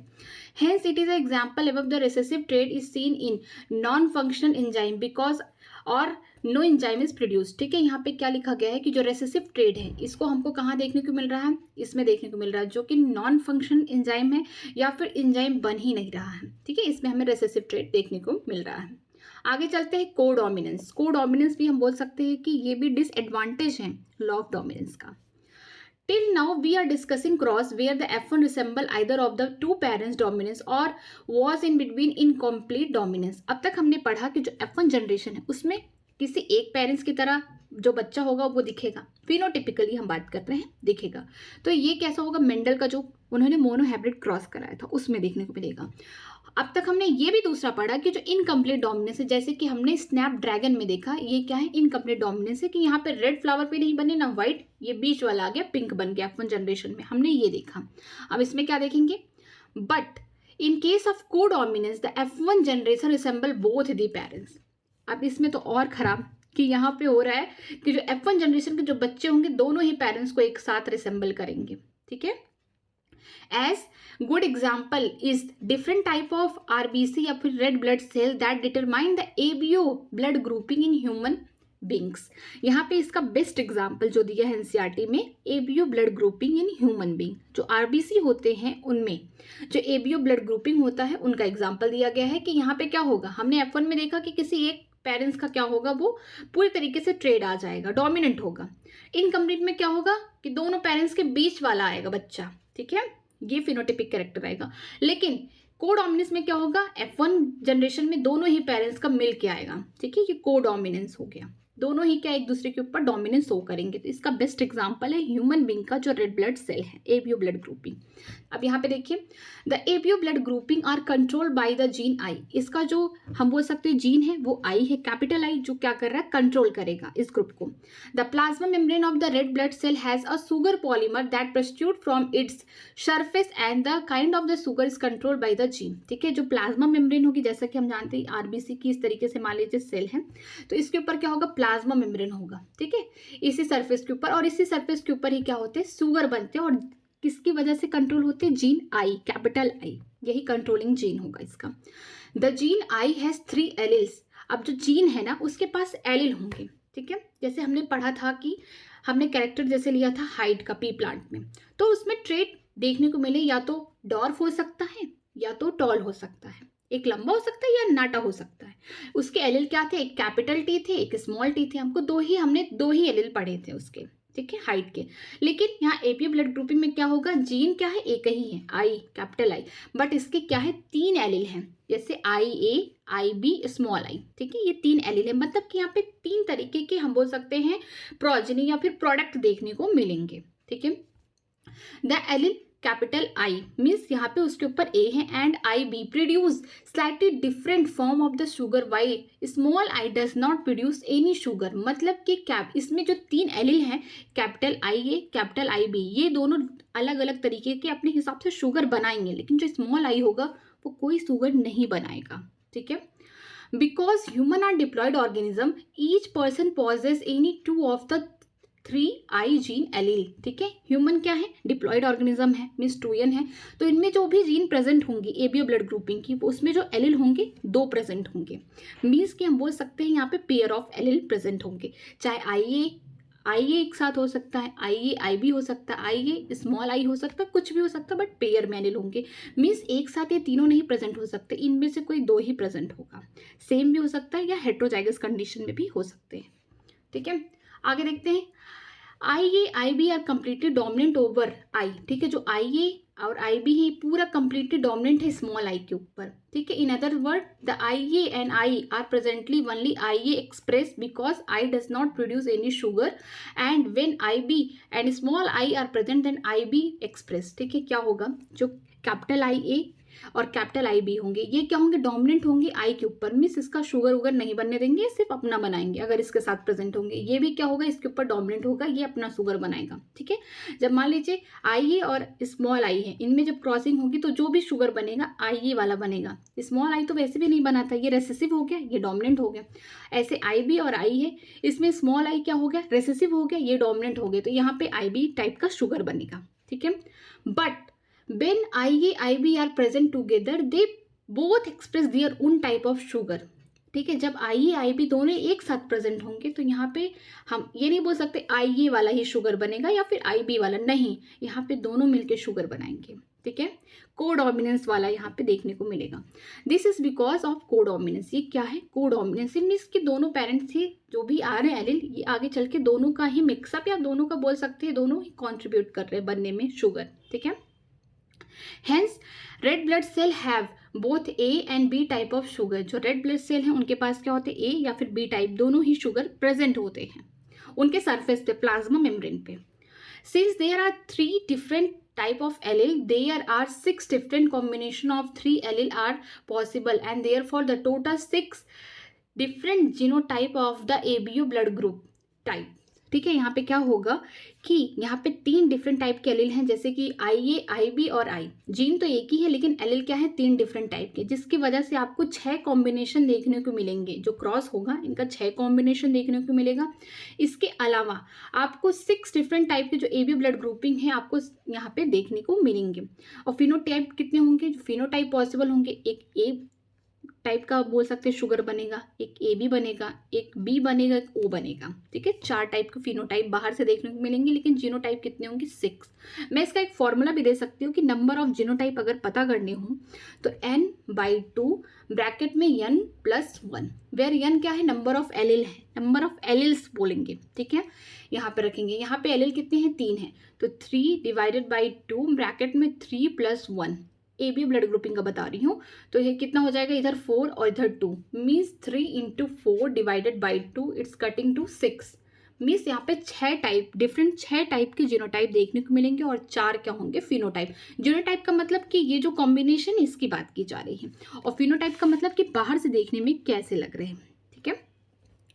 Hence it is a example above the recessive trait is seen in non functional enzyme because और नो एंजाइम इज प्रोड्यूस, ठीक है। यहाँ पे क्या लिखा गया है कि जो रेसेसिव ट्रेट है इसको हमको कहाँ देखने को मिल रहा है, इसमें देखने को मिल रहा है, जो कि नॉन फंक्शनल एंजाइम है या फिर एंजाइम बन ही नहीं रहा है, ठीक है। इसमें हमें रेसेसिव ट्रेट देखने को मिल रहा है। आगे चलते हैं कोडोमिनेंस। कोडोमिनेंस भी हम बोल सकते हैं कि ये भी डिसएडवांटेज है लॉ ऑफ डोमिनेंस का। Till now we are discussing cross where the F1 resemble either of the two parents dominance or was in between incomplete dominance। अब तक हमने पढ़ा कि जो F1 जनरेशन है उसमें किसी एक पेरेंट्स की तरह जो बच्चा होगा वो दिखेगा, फिनोटिपिकली हम बात कर रहे हैं, दिखेगा। तो ये कैसा होगा, मेंडल का जो उन्होंने मोनोहाइब्रिड क्रॉस कराया था उसमें देखने को मिलेगा। अब तक हमने ये भी दूसरा पढ़ा कि जो इनकम्प्लीट डोमिनेंस है, जैसे कि हमने स्नैपड्रैगन में देखा, ये क्या है, इनकम्प्लीट डोमिनेंस है कि यहाँ पे रेड फ्लावर पे नहीं बने ना व्हाइट, ये बीच वाला आ गया पिंक बन गया F1 जनरेशन में, हमने ये देखा। अब इसमें क्या देखेंगे, but in case of codominance the F1 generation resemble both the parents. अब इसमें तो और खराब, कि यहाँ पे हो रहा है कि जो F1 जनरेशन के जो बच्चे होंगे दोनों ही पेरेंट्स को एक साथ रिसेंबल करेंगे, ठीक है। As good example is different type of RBC या फिर red blood cell that determine the ABO blood grouping in human beings. यहाँ पे इसका बेस्ट एग्जाम्पल जो दिया है एनसीईआरटी में, ABO blood grouping in human being. जो आरबीसी होते हैं उनमें जो एबीओ ब्लड ग्रुपिंग होता है उनका एग्जाम्पल दिया गया है कि यहाँ पे क्या होगा। हमने F1 में देखा कि किसी एक पेरेंट्स का क्या होगा, वो पूरी तरीके से ट्रेड आ जाएगा, डोमिनेंट होगा। इनकम्प्लीट में क्या होगा कि दोनों पेरेंट्स के बीच वाला आएगा बच्चा, ठीक है, ये फिनोटिपिक कैरेक्टर आएगा। लेकिन कोडोमिनेंस में क्या होगा, F1 जनरेशन में दोनों ही पेरेंट्स का मिल के आएगा, ठीक है, ये कोडोमिनेंस हो गया। दोनों ही क्या एक दूसरे के ऊपर डोमिनेंस शो करेंगे। तो इसका बेस्ट एग्जांपल है ह्यूमन बींग का जो रेड ब्लड सेल है, एबीओ ब्लड ग्रुपिंग। अब यहाँ पे देखिए, the ABO blood grouping are controlled by the gene I. इसका जो हम बोल सकते हैं जीन है वो आई है, कैपिटल आई, जो क्या कर रहा है, कंट्रोल करेगा इस ग्रुप को। The plasma membrane of the red blood cell has a sugar polymer that protrude from its surface and the kind of the sugar is controlled by the gene, ठीक है। जो प्लाज्मा मेम्ब्रेन होगी, जैसा कि हम जानते हैं आरबीसी की इस तरीके से मान लीजिए सेल है, तो इसके ऊपर क्या होगा, प्लाज्मा मेम्ब्रेन होगा, ठीक है, इसी सरफेस के ऊपर। और इसी सरफेस के ऊपर ही क्या होते हैं, सुगर बनते हैं। और किसकी वजह से कंट्रोल होते हैं, जीन आई, कैपिटल आई, यही कंट्रोलिंग जीन होगा इसका। The gene I has 3 alleles. अब जो जीन है ना उसके पास एलिल होंगे, ठीक है। जैसे हमने पढ़ा था कि हमने कैरेक्टर जैसे लिया था हाइट का पी प्लांट में, तो उसमें ट्रेट देखने को मिले, या तो डॉर्फ हो सकता है या तो टॉल हो सकता है, एक लंबा हो सकता है या नाटा हो सकता है। उसके एलिल क्या थे, एक कैपिटल टी थे, एक स्मॉल टी थे। हमने दो ही एलिल पढ़े थे उसके, ठीक है, हाइट के। लेकिन यहाँ एबीओ ब्लड ग्रुपिंग में क्या होगा, जीन क्या है, एक ही है, आई, कैपिटल आई, बट इसके क्या है, 3 एलिल हैं, जैसे आई A, I B, small I, ठीक है, ये 3 एलिल है। मतलब कि यहाँ पे 3 तरीके के हम बोल सकते हैं प्रोजेनी या फिर प्रोडक्ट देखने को मिलेंगे, ठीक है। The allele capital I means यहाँ पे उसके ऊपर ए है and I B produce slightly different form of the sugar, why small I does not produce any sugar. मतलब कि इसमें जो 3 एलिल हैं, capital I A, capital I B, ये दोनों अलग अलग तरीके के अपने हिसाब से शुगर बनाएंगे, लेकिन जो स्मॉल आई होगा वो कोई शुगर नहीं बनाएगा, ठीक है। Because human are diploid organism, each person possess any 2 of the 3 I gene allele, ठीक है। ह्यूमन क्या है, डिप्लॉयड ऑर्गेनिज्म है, मीन्स 2n है, तो इनमें जो भी जीन प्रेजेंट होंगी एबीओ ब्लड ग्रुपिंग की, उसमें जो एलील होंगे 2 प्रेजेंट होंगे। मीन्स कि हम बोल सकते हैं यहाँ पे पेयर ऑफ एलील प्रेजेंट होंगे, चाहे आई ए एक साथ हो सकता है, आई ए आई बी हो सकता है, आई ए स्मॉल आई हो सकता है, कुछ भी हो सकता है, बट पेयर में एलील होंगे। मीन्स एक साथ ये तीनों नहीं प्रेजेंट हो सकते, इनमें से कोई 2 ही प्रेजेंट होगा। सेम भी हो सकता है या हेट्रोजाइगस कंडीशन में भी हो सकते हैं, ठीक है। आगे देखते हैं, I A I B are completely dominant over I, ठीक है। जो आई ए और आई बी है पूरा कंप्लीटली डोमिनेंट है स्मॉल आई के ऊपर, ठीक है। In other word the I A and I are presently only I A express because I does not produce any sugar, and when I B and small I are present then I B express, ठीक है। क्या होगा, जो capital I ए और capital I B होंगे, ये क्या होंगे, डोमिनेंट होंगे आई के ऊपर, मीन्स इसका शुगर उगर नहीं बनने देंगे, सिर्फ अपना बनाएंगे। अगर इसके साथ प्रेजेंट होंगे, ये भी क्या होगा, इसके ऊपर डोमिनेंट होगा, ये अपना शुगर बनाएगा, ठीक है। जब मान लीजिए आई ए और स्मॉल आई है, इनमें जब क्रॉसिंग होगी तो जो भी शुगर बनेगा आई ए वाला बनेगा। स्मॉल आई तो वैसे भी नहीं बनाता, ये रेसेसिव हो गया, ये डोमिनेंट हो गया। ऐसे आई बी और आई है, इसमें स्मॉल आई क्या हो गया, रेसेसिव हो गया, ये डोमिनेंट हो गया, तो यहाँ पे आई बी टाइप का शुगर बनेगा, ठीक है। But when IA IB are present together they both express their own type of sugar, ठीक है। जब IA IB दोनों एक साथ प्रेजेंट होंगे तो यहाँ पे हम ये नहीं बोल सकते IA वाला ही शुगर बनेगा या फिर IB वाला, नहीं, यहाँ पे दोनों मिलके शुगर बनाएंगे, ठीक है। कोडोमिनेंस वाला यहाँ पे देखने को मिलेगा। This is because of codominance. ये क्या है, कोडोमिनेंस मीन्स कि दोनों पेरेंट्स से जो भी आ रहे हैं एलील, ये आगे चल के दोनों का ही मिक्सअप या दोनों का बोल सकते हैं, दोनों ही कॉन्ट्रीब्यूट कर रहे हैं बनने में शुगर, ठीक है। Hence, red blood cell have both A and B type of sugar। जो red blood cell हैं उनके पास क्या होते हैं, A या फिर B टाइप दोनों ही शुगर प्रेजेंट होते हैं उनके सरफेस पे, प्लाज्मा मेम्ब्रेन पे। Since there are 3 different type of allele, there are 6 different combination of 3 allele are possible, and therefore the total 6 different genotype of the ABO blood group type, ठीक है। यहाँ पे क्या होगा कि यहाँ पे 3 डिफरेंट टाइप के एलील हैं, जैसे कि IA, IB और I। जीन तो एक ही है लेकिन एलील क्या है, 3 डिफरेंट टाइप के, जिसकी वजह से आपको 6 कॉम्बिनेशन देखने को मिलेंगे। जो क्रॉस होगा इनका 6 कॉम्बिनेशन देखने को मिलेगा। इसके अलावा आपको 6 डिफरेंट टाइप के जो AB ब्लड ग्रुपिंग है आपको यहाँ पे देखने को मिलेंगे। और फिनोटाइप कितने होंगे, जो फिनोटाइप पॉसिबल होंगे, एक A टाइप का बोल सकते हैं शुगर बनेगा, एक AB बनेगा, एक B बनेगा, एक O बनेगा। ठीक है, 4 टाइप के फिनोटाइप बाहर से देखने को मिलेंगे, लेकिन जीनोटाइप कितने होंगे, 6। मैं इसका एक फॉर्मूला भी दे सकती हूँ कि नंबर ऑफ जीनोटाइप अगर पता करने हो तो n/2 ब्रैकेट में n+1, वेयर n क्या है, नंबर ऑफ एलिल है, नंबर ऑफ एलिल्स बोलेंगे। ठीक है, यहाँ पे रखेंगे। यहाँ पे एलिल कितने हैं, 3 हैं, तो 3/2 ब्रैकेट में 3+1 AB ब्लड ग्रुपिंग का बता रही हूँ। तो ये कितना हो जाएगा, इधर 4 और इधर 2, means 3 × 4 / 2 it's cutting to 6। Means यहाँ पे 6 टाइप, डिफरेंट 6 टाइप के जीनोटाइप देखने को मिलेंगे और 4 क्या होंगे, फिनोटाइप। जीनोटाइप का मतलब कि ये जो कॉम्बिनेशन है इसकी बात की जा रही है, और फिनोटाइप का मतलब कि बाहर से देखने में कैसे लग रहे हैं। ठीक है,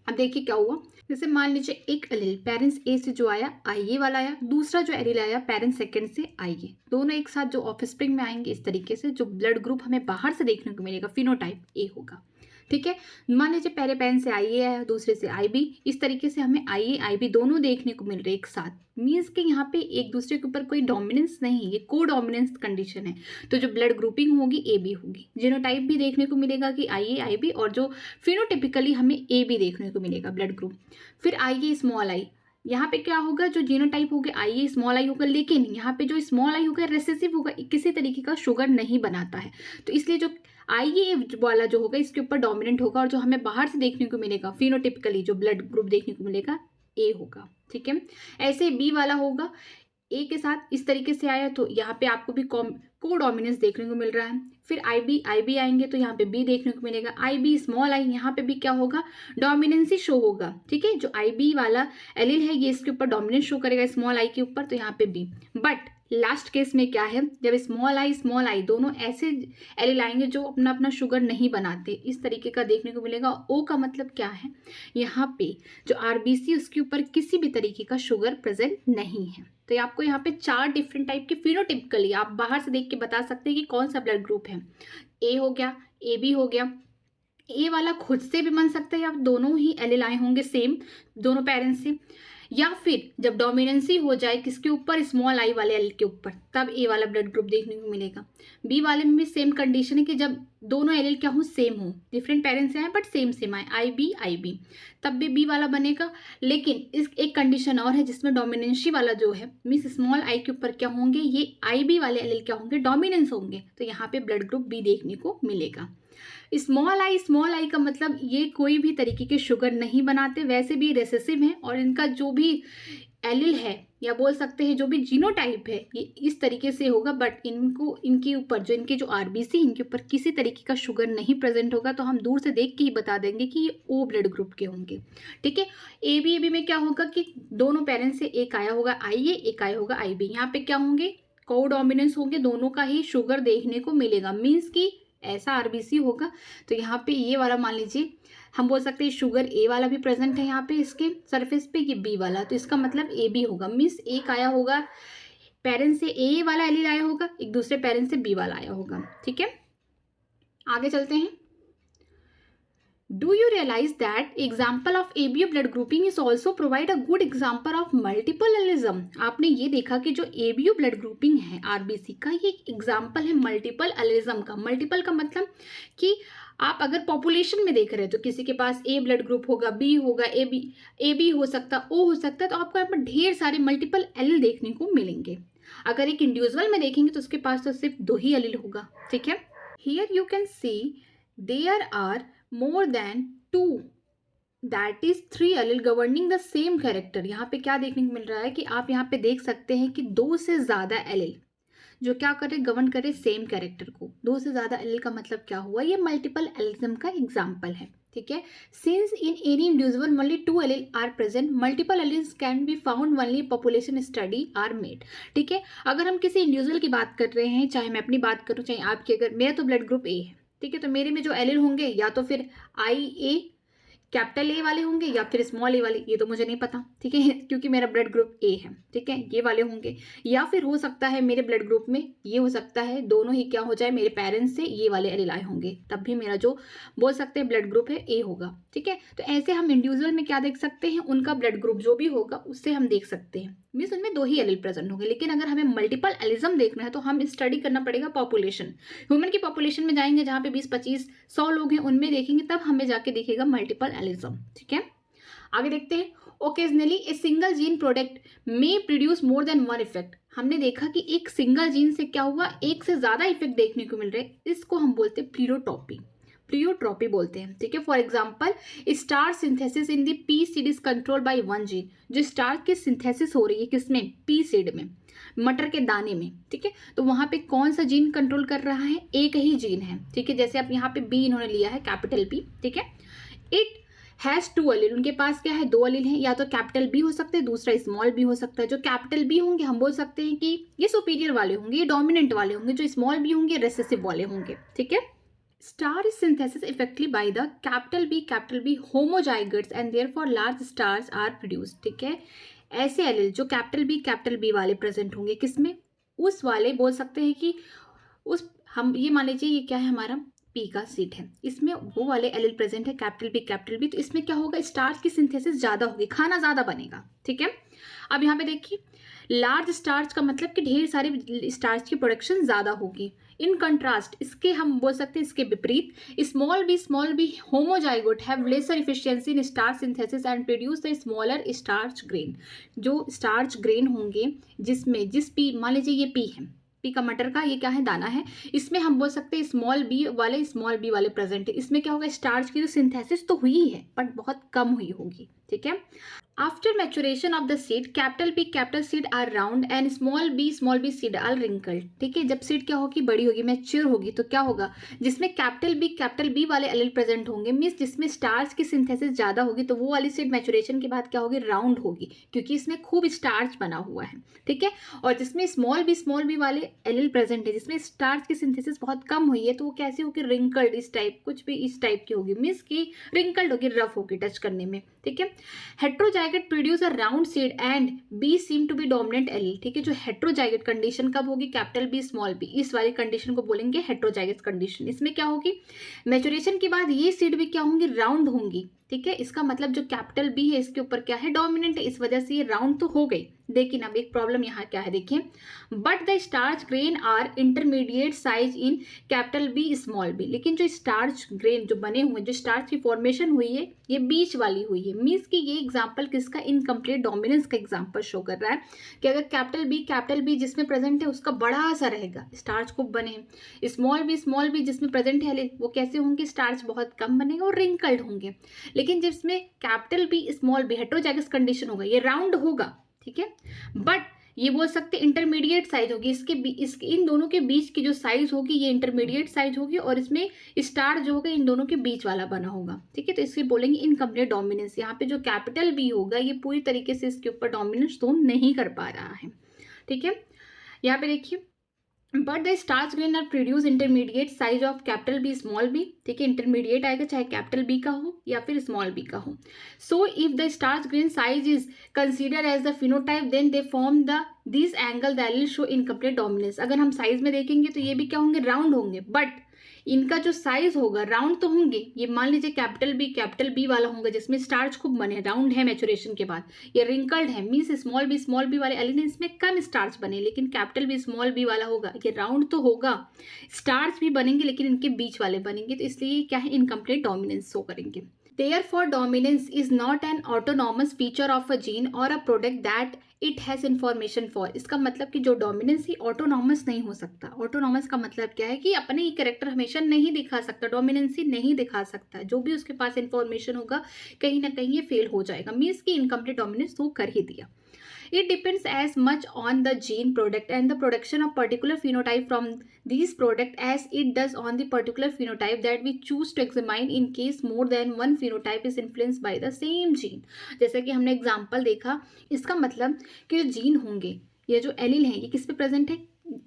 अब देखिए क्या हुआ। जैसे मान लीजिए एक एलील पेरेंट्स ए से जो आया IA वाला आया, दूसरा जो एलील आया पेरेंट्स सेकंड से IA, दोनों एक साथ जो ऑफस्प्रिंग में आएंगे इस तरीके से, जो ब्लड ग्रुप हमें बाहर से देखने को मिलेगा फिनोटाइप A होगा। ठीक है, मान लीजिए पहले पेरेंट्स से IA आया, दूसरे से IB, इस तरीके से हमें IA IB दोनों देखने को मिल रहे एक साथ। मीन्स कि यहाँ पे एक दूसरे के ऊपर कोई डोमिनेंस नहीं, ये को डोमिनेंस कंडीशन है। तो जो ब्लड ग्रुपिंग होगी AB होगी। जीनोटाइप भी देखने को मिलेगा कि IA IB, और जो फिनोटिपिकली हमें AB देखने को मिलेगा ब्लड ग्रुप। फिर IA i, यहाँ पे क्या होगा, जो जीनोटाइप हो गया IA होगा, लेकिन यहाँ पे जो I होगा रेसेसिव होगा, किसी तरीके का शुगर नहीं बनाता है। तो इसलिए जो IA वाला जो होगा इसके ऊपर डोमिनेंट होगा, और जो हमें बाहर से देखने को मिलेगा फिनोटिपिकली जो ब्लड ग्रुप देखने को मिलेगा A होगा। ठीक है, ऐसे B वाला होगा A के साथ इस तरीके से आया, तो यहाँ पे आपको भी को डोमिनेंस देखने को मिल रहा है। फिर IB आएंगे तो यहाँ पे B देखने को मिलेगा, IB यहाँ पे भी क्या होगा, डोमिनेंसी शो होगा। ठीक है, जो IB वाला एलील है ये इसके ऊपर डोमिनेंस शो करेगा i के ऊपर, तो यहाँ पे B। बट लास्ट केस में क्या है, जब i दोनों ऐसे एलील आएंगे जो अपना अपना शुगर नहीं बनाते, इस तरीके का देखने को मिलेगा। O का मतलब क्या है, यहाँ पे जो RBC उसके ऊपर किसी भी तरीके का शुगर प्रेजेंट नहीं है। तो ये आपको यहाँ पे 4 डिफरेंट टाइप के फिनोटिपिकली आप बाहर से देख के बता सकते हैं कि कौन सा ब्लड ग्रुप है। A हो गया, AB हो गया। A वाला खुद से भी बन सकता है, या दोनों ही एलील आए होंगे सेम दोनों पेरेंट्स से, या फिर जब डोमिनेंसी हो जाए किसके ऊपर, i वाले एलील के ऊपर, तब A वाला ब्लड ग्रुप देखने को मिलेगा। B वाले में भी सेम कंडीशन है कि जब दोनों एलील क्या हो, सेम हो, डिफरेंट पेरेंट्स से आए बट सेम आए, IB, तब भी B वाला बनेगा। लेकिन इस एक कंडीशन और है जिसमें डोमिनेंसी वाला जो है मीन्स i के ऊपर क्या होंगे, ये IB वाले एलील क्या होंगे, डोमिनेंस होंगे, तो यहाँ पे ब्लड ग्रुप B देखने को मिलेगा। i का मतलब ये कोई भी तरीके के शुगर नहीं बनाते, वैसे भी रेसेसिव हैं, और इनका जो भी एलील है या बोल सकते हैं जो भी जीनोटाइप है ये इस तरीके से होगा, बट इनके ऊपर जो इनके जो RBC इनके ऊपर किसी तरीके का शुगर नहीं प्रेजेंट होगा, तो हम दूर से देख के ही बता देंगे कि ये O ब्लड ग्रुप के होंगे। ठीक है, AB में क्या होगा कि दोनों पेरेंट्स से एक आया होगा IA, एक आया होगा IB, यहाँ पे क्या होंगे, को डोमिनेंस होंगे, दोनों का ही शुगर देखने को मिलेगा, मीन्स कि ऐसा RBC होगा। तो यहाँ पे ये वाला मान लीजिए हम बोल सकते हैं शुगर A वाला भी प्रेजेंट है यहाँ पे इसके सरफेस पे, ये B वाला, तो इसका मतलब AB होगा। मीन्स एक आया होगा पेरेंट्स से A वाला एलील आया होगा, एक दूसरे पेरेंट्स से B वाला आया होगा। ठीक है, आगे चलते हैं। Do you realize that example of ABO blood grouping is also provide a good example of multiple allism? आपने ये देखा कि जो ABO blood grouping है RBC का, ये एग्जाम्पल है मल्टीपल एलिज्म का। मल्टीपल का मतलब कि आप अगर पॉपुलेशन में देख रहे हो तो किसी के पास A ब्लड ग्रुप होगा, B होगा, AB हो सकता, O हो सकता है, तो आपको यहाँ पर ढेर सारे मल्टीपल एलील देखने को मिलेंगे। अगर एक इंडिविजुअल में देखेंगे तो उसके पास तो सिर्फ 2 ही एलील होगा। ठीक है, here you can see there are more than 2, that is 3 allele governing the same character. यहाँ पे क्या देखने को मिल रहा है कि आप यहाँ पे देख सकते हैं कि 2 से ज़्यादा एलील जो क्या करे, गवर्न करे सेम कैरेक्टर को। 2 से ज़्यादा एलील का मतलब क्या हुआ, ये मल्टीपल एलिज्म का एग्जाम्पल है। ठीक है, since in any individual only 2 allele are present, multiple alleles can be found only population study are made. ठीक है, अगर हम किसी इंडिविजुअल की बात कर रहे हैं, चाहे मैं अपनी बात करूँ चाहे आपकी, अगर मेरा तो ब्लड ग्रुप A है, ठीक है, तो मेरे में जो एलील होंगे या तो फिर IA कैपिटल ए वाले होंगे या फिर स्मॉल ए वाले, ये तो मुझे नहीं पता, ठीक है, क्योंकि मेरा ब्लड ग्रुप ए है, ठीक है, ये वाले होंगे। या फिर हो सकता है मेरे ब्लड ग्रुप में ये हो सकता है दोनों ही क्या हो जाए, मेरे पेरेंट्स से ये वाले एलील आए होंगे, तब भी मेरा जो बोल सकते हैं ब्लड ग्रुप है ए होगा, ठीक है। तो ऐसे हम इंडिविजुअल में क्या देख सकते हैं, उनका ब्लड ग्रुप जो भी होगा उससे हम देख सकते हैं, मीन्स उनमें 2 ही एलील प्रेजेंट होंगे। लेकिन अगर हमें मल्टीपल एलिज्म देखना है तो हम स्टडी करना पड़ेगा पॉपुलेशन, ह्यूमन की पॉपुलेशन में जाएंगे जहाँ पे 20-25-100 लोग हैं, उनमें देखेंगे, तब हमें जाके दिखेगा मल्टीपल एलिज्म, ठीक है। आगे देखते हैं, occasionally a single gene product may produce more than one effect. हमने देखा कि एक सिंगल जीन से क्या हुआ, एक से ज्यादा इफेक्ट देखने को मिल रहे हैं, इसको हम बोलते हैं प्लीरोटॉपी, प्लीयोट्रॉपी बोलते हैं, ठीक है। For example, star synthesis in the P seed is control by one gene. जो स्टार की सिंथेसिस हो रही है किसमें, पी सीड में, मटर के दाने में, ठीक है। तो वहां पे कौन सा जीन कंट्रोल कर रहा है, एक ही जीन है, ठीक है। जैसे आप यहाँ पे बी इन्होंने लिया है, कैपिटल बी, ठीक है। इट हैज 2 अलील, उनके पास क्या है, 2 अलील हैं, या तो कैपिटल बी हो सकते हैं, दूसरा स्मॉल बी हो सकता है। जो कैपिटल बी होंगे हम बोल सकते हैं कि ये सुपीरियर वाले होंगे, ये डोमिनेंट वाले होंगे। जो स्मॉल बी होंगे रेसेसिव वाले होंगे, ठीक है। Star is synthesis effectively by the capital B homozygotes and therefore large stars are produced, ठीक है। ऐसे एलील जो कैपिटल बी वाले प्रेजेंट होंगे किसमें, उस वाले बोल सकते हैं कि उस हम ये मान लीजिए ये क्या है, हमारा पी का सीट है, इसमें वो वाले एलील प्रेजेंट है कैपिटल बी, तो इसमें क्या होगा, स्टार्च की सिंथेसिस ज्यादा होगी, खाना ज्यादा बनेगा, ठीक है। अब यहाँ पे देखिए, लार्ज स्टार्च का मतलब कि ढेर सारे स्टार्च की प्रोडक्शन ज्यादा होगी। इन कंट्रास्ट, इसके हम बोल सकते हैं इसके विपरीत, small B homozygote have lesser efficiency in starch synthesis and produce the smaller starch grain. जो स्टार्च ग्रेन होंगे जिसमें जिस पी, मान लीजिए ये पी है, पी का मटर का ये क्या है, दाना है, इसमें हम बोल सकते हैं स्मॉल बी वाले प्रेजेंट है। इसमें क्या होगा, स्टार्च की जो सिंथेसिस तो हुई है बट बहुत कम हुई होगी, ठीक है। After maturation of the seed, capital seed are round and small B seed are wrinkled, ठीक है। जब सीड क्या होगी, बड़ी होगी, मैच्योर होगी, तो क्या होगा, जिसमें कैपिटल बी वाले एलील प्रेजेंट होंगे, मीन्स जिसमें स्टार्च की सिंथेसिस ज्यादा होगी, तो वो वाली सीड मैचुरेशन के बाद क्या होगी, राउंड होगी, क्योंकि इसमें खूब स्टार्च बना हुआ है, ठीक है। और जिसमें स्मॉल बी वाले एलील प्रेजेंट है, जिसमें स्टार्च की सिंथेसिस बहुत कम हुई है, तो वो कैसे होगी, रिंकल्ड, इस टाइप, कुछ भी इस टाइप की होगी, मीन्स की रिंकल्ड होगी, रफ होगी टच करने में, ठीक है। Heterozygote produce a round seed and B seem to be dominant allele, ठीक है। जो हेट्रोजाइगोट कंडीशन कब होगी, कैपिटल बी स्मॉल बी, इस वाली कंडीशन को बोलेंगे हेट्रोजाइगस कंडीशन। इसमें क्या होगी, मैचुरेशन के बाद ये सीड भी क्या होंगी, राउंड होंगी, ठीक है। इसका मतलब जो कैपिटल बी है इसके ऊपर क्या है, डोमिनेंट है, इस वजह से ये राउंड तो हो गई। लेकिन अब एक प्रॉब्लम यहाँ क्या है, देखिए, but the starch grain are intermediate size in capital B small B. लेकिन जो स्टार्च ग्रेन जो बने हुए, जो स्टार्च की फॉर्मेशन हुई है, ये बीच वाली हुई है, मीन्स कि ये एग्जाम्पल किसका, इनकम्प्लीट डोमिनेंस का एग्जाम्पल शो कर रहा है कि अगर कैपिटल बी जिसमें प्रेजेंट है उसका बड़ा सा रहेगा, स्टार्च खूब बने, स्मॉल बी जिसमें प्रेजेंट है वो कैसे होंगे, स्टार्च बहुत कम बनेगा और रिंकल्ड होंगे। लेकिन जिसमें capital B small B heterozygous condition होगा, ये राउंड होगा, ठीक है। बट ये बोल सकते इंटरमीडिएट साइज होगी, इसके इन दोनों के बीच की जो साइज होगी ये इंटरमीडिएट साइज होगी, और इसमें स्टार जो होगा इन दोनों के बीच वाला बना होगा, ठीक है। तो इसके बोलेंगे इनकम्प्लीट डोमिनेंस। यहाँ पे जो कैपिटल बी होगा ये पूरी तरीके से इसके ऊपर डोमिनेंस तो नहीं कर पा रहा है, ठीक है। यहाँ पे देखिए, but the starch grain are produce intermediate size of capital B small B, ठीक है। इंटरमीडिएट आएगा चाहे कैपिटल बी का हो या फिर स्मॉल बी का हो। So if the starch grain size is consider as the phenotype then they form the this angle that will show incomplete dominance. अगर हम साइज में देखेंगे तो ये भी क्या होंगे, राउंड होंगे, बट इनका जो साइज होगा राउंड तो होंगे। ये मान लीजिए कैपिटल बी वाला होगा जिसमें स्टार्च खूब बने, राउंड है मैचुरेशन के बाद, ये रिंकल्ड है, मीन्स स्मॉल बी वाले एलिमेंट इसमें कम स्टार्च बने। लेकिन कैपिटल बी स्मॉल बी वाला होगा, ये राउंड तो होगा, स्टार्च भी बनेंगे लेकिन इनके बीच वाले बनेंगे, तो इसलिए क्या है, इनकम्प्लीट डोमिनेंस शो करेंगे। Therefore, dominance is not an autonomous feature of a gene or a product that it has information for। इसका मतलब कि जो डोमिनेंस ही ऑटोनॉमस नहीं हो सकता। ऑटोनॉमस का मतलब क्या है कि अपने ही कैरेक्टर हमेशा नहीं दिखा सकता, डोमिनेंसी नहीं दिखा सकता। जो भी उसके पास इंफॉर्मेशन होगा कहीं ना कहीं ये फेल हो जाएगा, मीन्स कि इनकम्प्लीट डोमिनेंस तो कर ही दिया। It depends as much on the gene product and the production of particular phenotype from these product as it does on the particular phenotype that we choose to examine in case more than one phenotype is influenced by the same gene। जैसे कि हमने example देखा, इसका मतलब कि जो gene होंगे, ये जो एलील है ये किस पे प्रेजेंट है,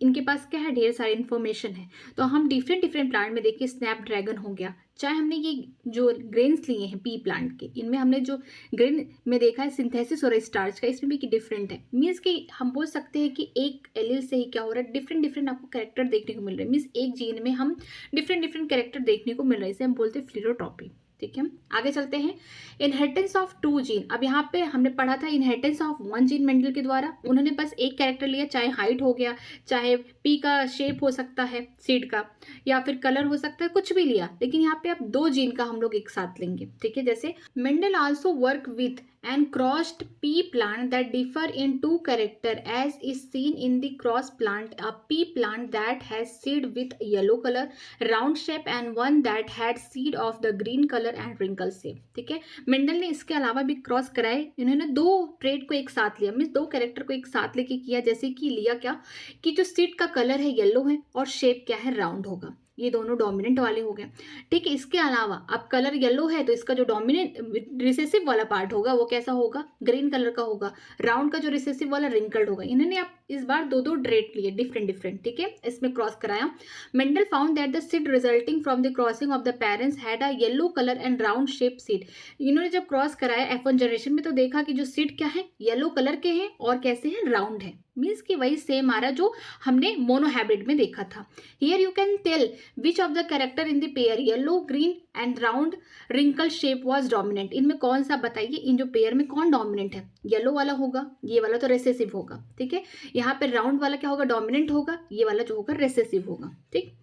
इनके पास क्या है, ढेर सारी इन्फॉर्मेशन है। तो हम डिफरेंट डिफरेंट प्लांट में देखिए, स्नैपड्रैगन हो गया, चाहे हमने ये जो ग्रेन्स लिए हैं पी प्लांट के, इनमें हमने जो ग्रेन में देखा है सिंथेसिस हो रहा है स्टार्च का, इसमें भी डिफरेंट है। मीन्स कि हम बोल सकते हैं कि एक एलील से ही क्या हो रहा है, डिफरेंट डिफरेंट आपको कैरेक्टर देखने को मिल रहे हैं। मीन्स एक जीन में हम डिफरेंट डिफरेंट कैरेक्टर देखने को मिल रहा है, इसे हम बोलते हैं फ्लोरोट्रॉपी। ठीक है, आगे चलते हैं। Inheritance of two gene. अब यहाँ पे हमने पढ़ा था inheritance of one gene Mendel के द्वारा, उन्होंने बस एक कैरेक्टर लिया, चाहे हाइट हो गया, चाहे पी का शेप हो सकता है सीड का, या फिर कलर हो सकता है, कुछ भी लिया। लेकिन यहाँ पे अब दो जीन का हम लोग एक साथ लेंगे। ठीक है, जैसे Mendel also work with and crossed pea plant that differ in two character as is seen in the cross plant, a pea plant that has seed with yellow color, round shape and one that had seed of the green color and wrinkle shape. ठीक है, Mendel ने इसके अलावा भी cross कराए, इन्होंने दो trade को एक साथ लिया, मीन्स दो कैरेक्टर को एक साथ लेके किया। जैसे कि लिया क्या कि जो सीड का कलर है येलो है और शेप क्या है, राउंड होगा, ये दोनों डोमिनेंट वाले हो गए। ठीक है, इसके अलावा अब कलर येलो है तो इसका जो डोमिनेंट रिसेसिव वाला पार्ट होगा वो कैसा होगा, ग्रीन कलर का होगा। राउंड का जो रिसेसिव वाला रिंकल्ड होगा। इन्होंने आप इस बार दो दो ट्रेट लिए डिफरेंट डिफरेंट। ठीक है, इसमें क्रॉस कराया। Mendel found that the seed resulting from the crossing of the parents had a yellow colour and round shape seed. इन्होंने जब क्रॉस कराया F1 जनरेशन में तो देखा कि जो सीड क्या है, येलो कलर के हैं और कैसे हैं, राउंड है। मीन्स कि वही सेम आ रहा जो हमने मोनोहाइब्रिड में देखा था। Here you can tell which of the character in the pair yellow green and round wrinkle shape was dominant. इनमें कौन सा बताइए, इन जो पेयर में कौन डोमिनेंट है, येलो वाला होगा, ये वाला तो रेसेसिव होगा। ठीक है, यहाँ पे राउंड वाला क्या होगा, डोमिनेंट होगा, ये वाला जो होगा रेसेसिव होगा। ठीक,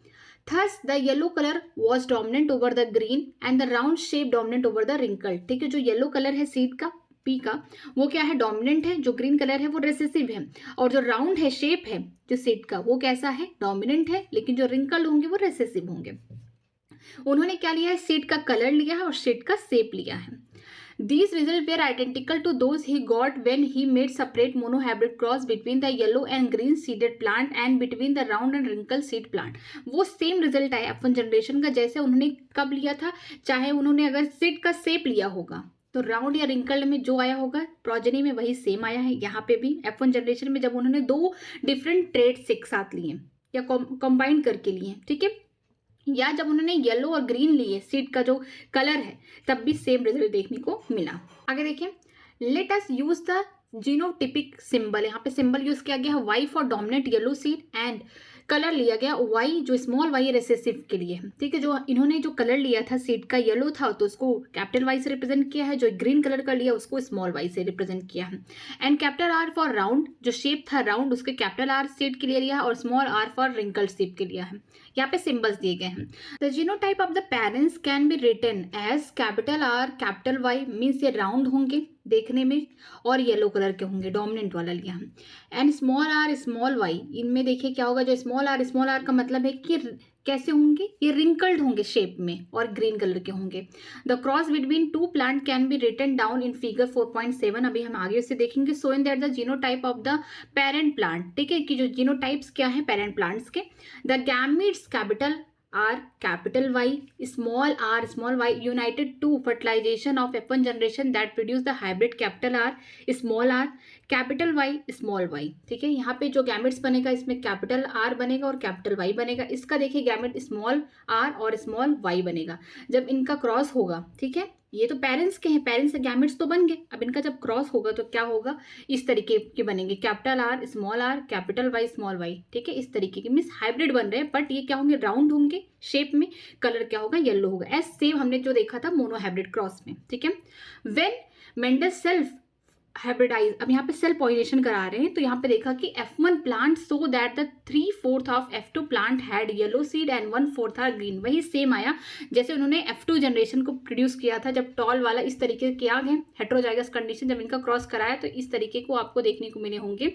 thus the yellow colour was dominant over the green and the round shape dominant over the wrinkle. ठीक है, जो येलो कलर है सीड का पी का, वो क्या है, डोमिनेंट है, जो ग्रीन कलर है वो रेसेसिव है, और जो राउंड है शेप है जो सीड का वो कैसा है, डोमिनेंट है, लेकिन जो रिंकल होंगे वो रेसेसिव होंगे। उन्होंने क्या लिया है, सीड का कलर लिया है और सीड का शेप लिया है। These results were identical to those he got when he made separate monohybrid cross between the yellow and green seeded plant and between the round and wrinkle seed plant. वो same result आया F1 generation का, जैसे उन्होंने कब लिया था, चाहे उन्होंने अगर सीड का शेप लिया होगा तो राउंड या रिंकल्ड में जो आया होगा प्रोजेनी में वही सेम आया है। यहाँ पे भी F1 जनरेशन में जब उन्होंने दो डिफरेंट ट्रेड्स एक साथ लिए या कंबाइन करके लिए, ठीक है, या जब उन्होंने येलो और ग्रीन लिए सीड का जो कलर है, तब भी सेम रिजल्ट देखने को मिला। आगे देखिए, let us use the genotypic symbol. यहाँ पे सिंबल यूज किया गया है Y for dominant yellow seed and colour लिया गया Y, जो स्मॉल y रेसेसिव के लिए है। ठीक है, जो इन्होंने जो कलर लिया था सीड का येलो था तो उसको कैपिटल Y से रिप्रेजेंट किया है, जो ग्रीन कलर का लिया उसको स्मॉल y से रिप्रेजेंट किया है। And capital R for round, जो शेप था राउंड उसके कैपिटल R सीड के लिए लिया है, और small r for wrinkled shape के लिए है। यहाँ पे सिंबल्स दिए गए हैं। The genotype of the parents can be written as capital R capital Y, means ये राउंड होंगे देखने में और येलो कलर के होंगे, डोमिनेंट वाला लिया है। And small r small y, इनमें देखिए क्या होगा, जो स्मॉल r का मतलब है कि कैसे होंगे, ये रिंकल्ड होंगे शेप में और ग्रीन कलर के होंगे। The cross between two plant can be written down in figure 4.7, अभी हम आगे उससे देखेंगे। So in that the genotype of the parent plant, ठीक है, कि जो जीनोटाइप्स क्या है पेरेंट प्लांट्स के, the gametes capital R capital Y small y united to fertilization of F1 generation that produce the hybrid capital R small r capital Y small y। ठीक है, यहाँ पे जो गैमेट्स बनेगा इसमें कैपिटल R बनेगा और कैपिटल Y बनेगा। इसका देखिए गैमेट स्मॉल r और स्मॉल y बनेगा जब इनका क्रॉस होगा। ठीक है, ये तो पेरेंट्स के हैं, पेरेंट्स से गैमेट्स तो बन गए, अब इनका जब क्रॉस होगा तो क्या होगा, इस तरीके के बनेंगे, capital R small r capital Y small y। ठीक है, इस तरीके के मीन्स हाइब्रिड बन रहे हैं, बट ये क्या होंगे, राउंड होंगे शेप में, कलर क्या होगा, येलो होगा, एज सेम हमने जो देखा था मोनोहाइब्रिड क्रॉस में। ठीक है, व्हेन मेंडल सेल्फ हाइब्रिडाइज, अब यहाँ पे सेल पॉलिनेशन करा रहे हैं, तो यहाँ पे देखा कि F1 plant so that the 3/4 of F2 plant had yellow seed and 1/4 are green. वही सेम आया जैसे उन्होंने F2 जनरेशन को प्रोड्यूस किया था, जब टॉल वाला इस तरीके के आ गए हेट्रोजाइगस कंडीशन, जब इनका क्रॉस कराया तो इस तरीके को आपको देखने को मिले होंगे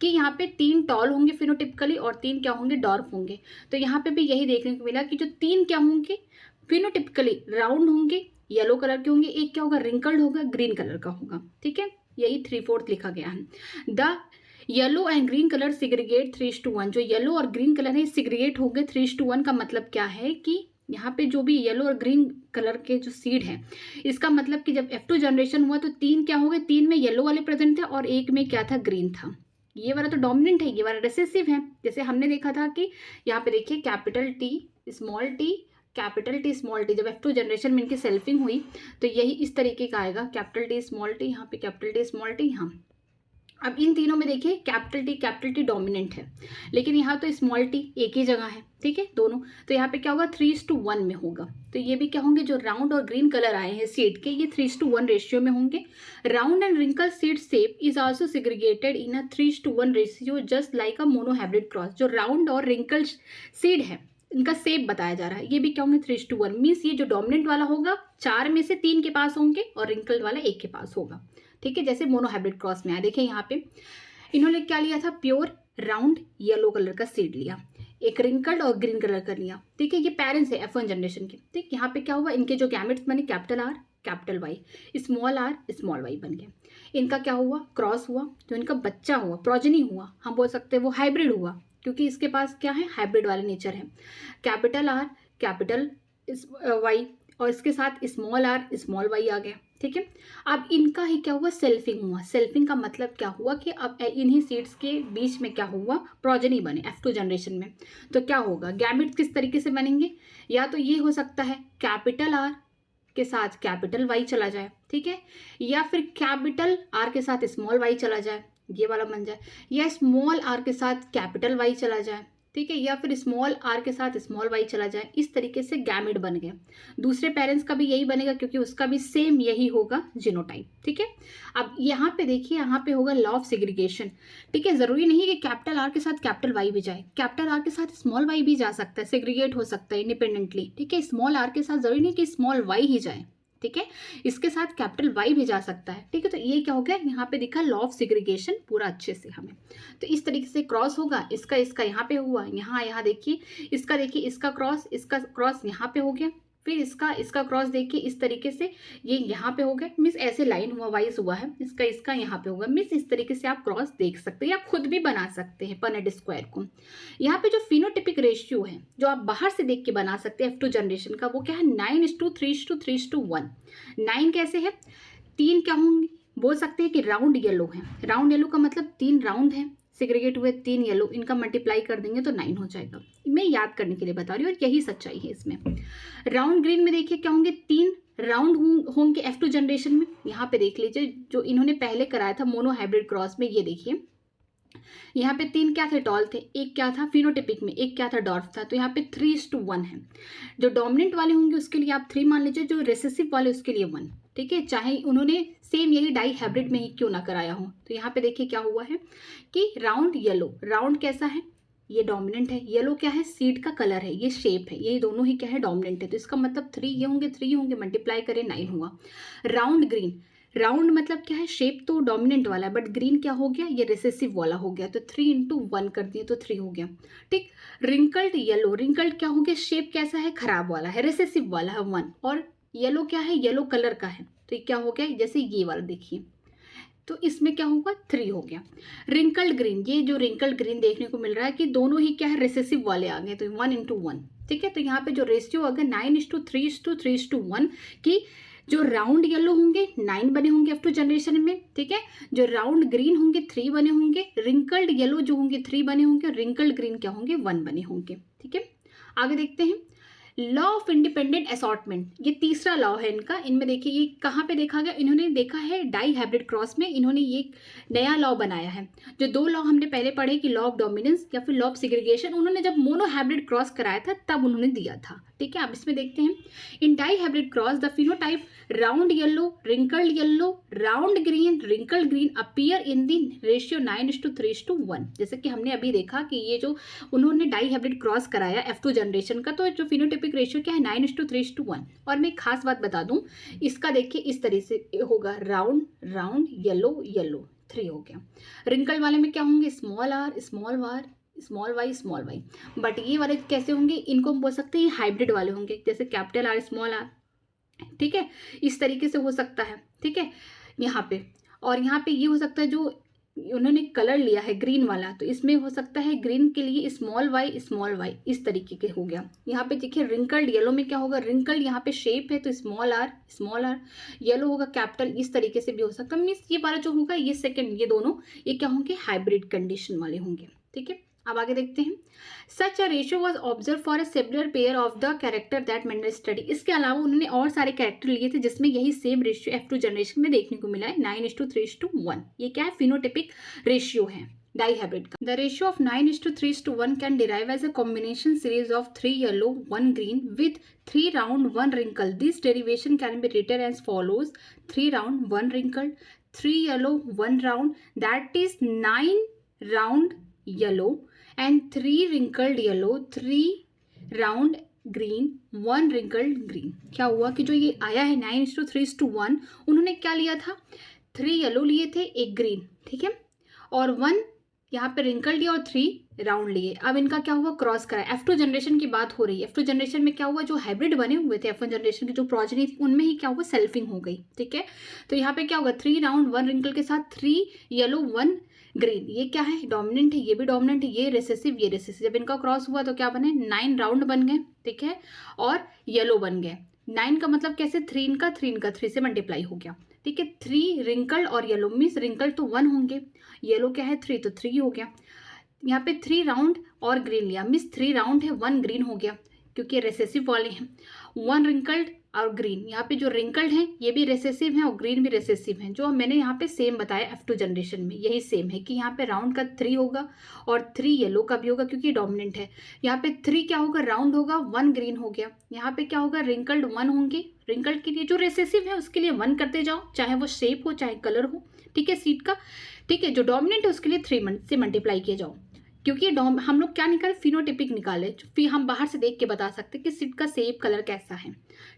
कि यहाँ पे 3 टॉल होंगे फिनोटिपिकली और 3 क्या होंगे, डॉर्फ होंगे। तो यहाँ पे भी यही देखने को मिला कि जो 3 क्या होंगे, फिनोटिपिकली राउंड होंगे, येलो कलर के होंगे, एक क्या होगा, रिंकल्ड होगा, ग्रीन कलर का होगा। ठीक है, यही 3/4 लिखा गया है। The yellow and green colour segregate 3:1, जो येलो और ग्रीन कलर है सिग्रीगेट हो गए 3:1 का मतलब क्या है कि यहाँ पे जो भी येलो और ग्रीन कलर के जो सीड है, इसका मतलब कि जब F2 जनरेशन हुआ तो 3 क्या हो गए, 3 में येलो वाले प्रेजेंट थे और एक में क्या था, ग्रीन था। ये वाला तो डोमिनेंट है, ये वाला रिसेसिव है। जैसे हमने देखा था कि यहाँ पे देखिए capital T small T capital T small T, जब F2 जनरेशन में इनकी सेल्फिंग हुई तो यही इस तरीके का आएगा, कैपिटल टी स्मॉल टी, यहाँ पे कैपिटल टी स्मॉल टी, यहाँ। अब इन तीनों में देखिए कैपिटल टी डोमिनेंट है, लेकिन यहाँ तो स्मॉल टी एक ही जगह है, ठीक है दोनों। तो यहाँ पे क्या होगा 3:1 में होगा। तो ये भी क्या होंगे, जो राउंड और ग्रीन कलर आए हैं सीड के, ये 3:1 रेशियो में होंगे। Round and wrinkle seed shape is also segregated in a 3:1 ratio just like a monohybrid cross. जो राउंड और रिंकल सीड है इनका शेप बताया जा रहा है, ये भी क्या होंगे 3:1। मीन्स ये जो डोमिनेंट वाला होगा 4 में से 3 के पास होंगे और रिंकल वाला 1 के पास होगा, ठीक है, जैसे मोनोहाइब्रिड क्रॉस में आया। देखिए यहाँ पे इन्होंने क्या लिया था, प्योर राउंड येलो कलर का सीड लिया, एक रिंकल्ड और ग्रीन कलर का लिया, ठीक है। ये पेरेंट्स है F1 जनरेशन के, ठीक। यहाँ पे क्या हुआ, इनके जो गैमेट्स बने capital R capital Y small y बन गए। इनका क्या हुआ, क्रॉस हुआ, जो इनका बच्चा हुआ, प्रोजेनी हुआ, हम बोल सकते हैं वो हाइब्रिड हुआ, क्योंकि इसके पास क्या है, हाइब्रिड वाले नेचर है। कैपिटल R कैपिटल Y और इसके साथ स्मॉल y आ गया, ठीक है। अब इनका ही क्या हुआ, सेल्फिंग हुआ। सेल्फिंग का मतलब क्या हुआ कि अब इन्हीं सीड्स के बीच में क्या हुआ, प्रोजेनी बने F2 जनरेशन में। तो क्या होगा, गैमेट्स किस तरीके से बनेंगे, या तो ये हो सकता है कैपिटल R के साथ कैपिटल Y चला जाए, ठीक है, या फिर कैपिटल R के साथ स्मॉल y चला जाए, ये वाला बन जाए, या स्मॉल r के साथ कैपिटल Y चला जाए, ठीक है, या फिर स्मॉल r के साथ स्मॉल y चला जाए। इस तरीके से गैमेट बन गए। दूसरे पेरेंट्स का भी यही बनेगा, क्योंकि उसका भी सेम यही होगा जीनोटाइप, ठीक है। अब यहाँ पे देखिए, यहाँ पे होगा लॉ ऑफ सेग्रीगेशन, ठीक है। जरूरी नहीं है कि कैपिटल R के साथ कैपिटल Y भी जाए, कैपिटल R के साथ स्मॉल y भी जा सकता है, सेग्रीगेट हो सकता है इंडिपेंडेंटली, ठीक है। स्मॉल r के साथ जरूरी नहीं कि स्मॉल y ही जाए, ठीक है, इसके साथ कैपिटल Y भी जा सकता है, ठीक है। तो ये क्या हो गया, यहाँ पे दिखा लॉ ऑफ सेग्रीगेशन पूरा अच्छे से हमें। तो इस तरीके से क्रॉस होगा, इसका यहाँ पे हुआ, यहाँ देखिए इसका क्रॉस यहाँ पे हो गया, फिर इसका क्रॉस देखिए इस तरीके से ये यहाँ पे हो गया, मिस ऐसे लाइन हुआ वाइज हुआ है, इसका यहाँ पे होगा, मिस इस तरीके से आप क्रॉस देख सकते हैं या खुद भी बना सकते हैं पनेट स्क्वायर को। यहाँ पे जो फिनोटिपिक रेशियो है जो आप बाहर से देख के बना सकते हैं F2 जनरेशन का, वो क्या है 9:3:3:1। 9 कैसे है, 3 क्या होंगे, बोल सकते हैं कि राउंड येलो है। राउंड येलो का मतलब 3 राउंड है, सेग्रीगेट हुए 3 येलो, इनका मल्टीप्लाई कर देंगे तो 9 हो जाएगा। मैं याद करने के लिए बता रही हूँ और यही सच्चाई है इसमें। राउंड ग्रीन में देखिए क्या होंगे, 3 राउंड होंगे F2 जनरेशन में। यहाँ पे देख लीजिए जो इन्होंने पहले कराया था मोनो हाइब्रिड क्रॉस में, ये देखिए यहाँ पे 3 क्या थे, टॉल थे, एक क्या था फिनोटिपिक में, एक क्या था डॉर्फ था। तो यहाँ पे 3:1 है। जो डोमिनेंट वाले होंगे उसके लिए आप 3 मान लीजिए, जो रिसेसिव वाले उसके लिए 1, ठीक है, चाहे उन्होंने सेम यही डाई हाइब्रिड में ही क्यों ना कराया हो। तो यहाँ पे देखिए क्या हुआ है कि राउंड येलो, राउंड कैसा है, ये डोमिनेंट है, येलो क्या है, सीड का कलर है, ये शेप है, ये दोनों ही क्या है, डोमिनेंट है। तो इसका मतलब 3 होंगे, मल्टीप्लाई करें 9 हुआ। राउंड ग्रीन, राउंड मतलब क्या है, शेप तो डोमिनेंट वाला है, बट ग्रीन क्या हो गया, ये रिसेसिव वाला हो गया। तो 3:1 कर दिए तो 3 हो गया, ठीक। रिंकल्ड येलो, रिंकल्ड क्या हो गया, शेप कैसा है, खराब वाला है, रिसेसिव वाला है 1, और येलो क्या है, येलो कलर का है, तो ये क्या हो गया, जैसे ये वाला देखिए, तो इसमें क्या होगा 3 हो गया। रिंकल्ड ग्रीन, ये जो रिंकल्ड ग्रीन देखने को मिल रहा है कि दोनों ही क्या है, रिसेसिव वाले आ गए, तो 1:1, ठीक है। तो यहाँ पे जो रेशियो अगर 9:3:3:1 की, जो राउंड येलो होंगे 9 बने होंगे F2 जनरेशन में, ठीक है। जो राउंड ग्रीन होंगे 3 बने होंगे, रिंकल्ड येलो जो होंगे 3 बने होंगे, और रिंकल्ड ग्रीन क्या होंगे 1 बने होंगे, ठीक है। आगे देखते हैं लॉ ऑफ इंडिपेंडेंट असॉर्टमेंट, ये तीसरा लॉ है इनका। इनमें देखिए ये कहाँ पे देखा गया, इन्होंने देखा है डाई हाइब्रिड क्रॉस में, इन्होंने ये नया लॉ बनाया है। जो 2 लॉ हमने पहले पढ़े कि लॉ ऑफ डोमिनेंस या फिर लॉ ऑफ सेग्रीगेशन, उन्होंने जब मोनो हाइब्रिड क्रॉस कराया था तब उन्होंने दिया था, ठीक है। अब इसमें देखते हैं in dihybrid cross the phenotype round yellow, wrinkled yellow, round green, wrinkled green appear in the ratio 9:3:1। जैसे कि हमने अभी देखा कि ये जो उन्होंने डाई हाइब्रिड क्रॉस कराया F2 जनरेशन का, तो जो फिनोटाइपिक रेशियो क्या है 9:3:1। और मैं एक खास बात बता दूं, इसका देखिए इस तरह से होगा, राउंड राउंड येलो येलो, 3 हो गया। रिंकल वाले में क्या होंगे, small r small y, but ये वाले कैसे होंगे, इनको हम बोल सकते हैं हाइब्रिड वाले होंगे, जैसे कैपिटल R स्मॉल r, ठीक है, इस तरीके से हो सकता है, ठीक है यहाँ पे। और यहाँ पे ये हो सकता है जो उन्होंने कलर लिया है ग्रीन वाला, तो इसमें हो सकता है ग्रीन के लिए स्मॉल वाई इस तरीके के हो गया। यहाँ पे देखिए रिंकल्ड येलो में क्या होगा, रिंकल्ड यहाँ पे शेप है तो स्मॉल आर, येलो होगा कैपिटल, इस तरीके से भी हो सकता है। मीन्स ये वाला जो होगा ये सेकंड, ये दोनों ये क्या होंगे, हाइब्रिड कंडीशन वाले होंगे। ठीक है, अब आगे देखते हैं। Such a ratio was observe for a similar pair of the character that Mendel study. इसके अलावा उन्होंने और सारे कैरेक्टर लिए थे जिसमें यही सेम रेशियो F2 जनरेशन में देखने को मिला है, 9:3:1। ये क्या है, फिनोटिपिक रेशियो है डाइहाइब्रिड का। The ratio of 9:3:1 can derive as a combination series of 3 yellow 1 green with 3 round 1 wrinkle. This derivation can be written as follows: 3 round 1 wrinkle, 3 yellow 1 round, that is 9 round yellow and 3 wrinkled yellow, 3 round green, 1 wrinkled green। क्या हुआ कि जो ये आया है 9:3:1, उन्होंने क्या लिया था, 3 येलो लिए थे, 1 ग्रीन, ठीक है, और 1 यहाँ पे रिंकल लिया और 3 राउंड लिए। अब इनका क्या हुआ, क्रॉस करा। F2 जनरेशन की बात हो रही है। F2 जनरेशन में क्या हुआ, जो हाइब्रिड बने हुए थे F1 जनरेशन की जो प्रोजेनी थी उनमें ही क्या हुआ, सेल्फिंग हो गई। ठीक है, तो यहाँ पे क्या होगा, 3 राउंड 1 रिंकल के साथ 3 येलो 1 ग्रीन, ये क्या है, डोमिनेंट है, ये भी डोमिनेंट है, ये रिसेसिव, ये रिसेसिव। जब इनका क्रॉस हुआ तो क्या बने, 9 राउंड बन गए। ठीक है, और येलो बन गए। 9 का मतलब कैसे, 3 इनका 3 से मल्टीप्लाई हो गया। ठीक है, 3 रिंकल और येलो, मीन्स रिंकल तो 1 होंगे, येलो क्या है 3 तो 3 हो गया। यहाँ पे 3 राउंड और ग्रीन लिया, मीन्स 3 राउंड है 1 ग्रीन हो गया, क्योंकि रेसेसिव वाले हैं। 1 रिंकल्ड और ग्रीन, यहाँ पे जो रिंकल्ड है ये भी रेसेसिव है और ग्रीन भी रेसेसिव है। जो मैंने यहाँ पे सेम बताया F2 जनरेशन में, यही सेम है कि यहाँ पे राउंड का 3 होगा और 3 येलो का भी होगा क्योंकि डोमिनेंट है। यहाँ पे 3 क्या होगा, राउंड होगा, 1 ग्रीन हो गया। यहाँ पे क्या होगा, रिंकल्ड 1 होंगे, रिंकल्ड के लिए जो रेसेसिव है उसके लिए 1 करते जाओ, चाहे वो शेप हो चाहे कलर हो। ठीक है, सीट का। ठीक है, जो डोमिनेंट है उसके लिए 3 से मल्टीप्लाई किए जाओ, क्योंकि हम लोग क्या निकाले, फिनोटिपिक निकाले, फिर हम बाहर से देख के बता सकते हैं कि सीट का शेप कलर कैसा है।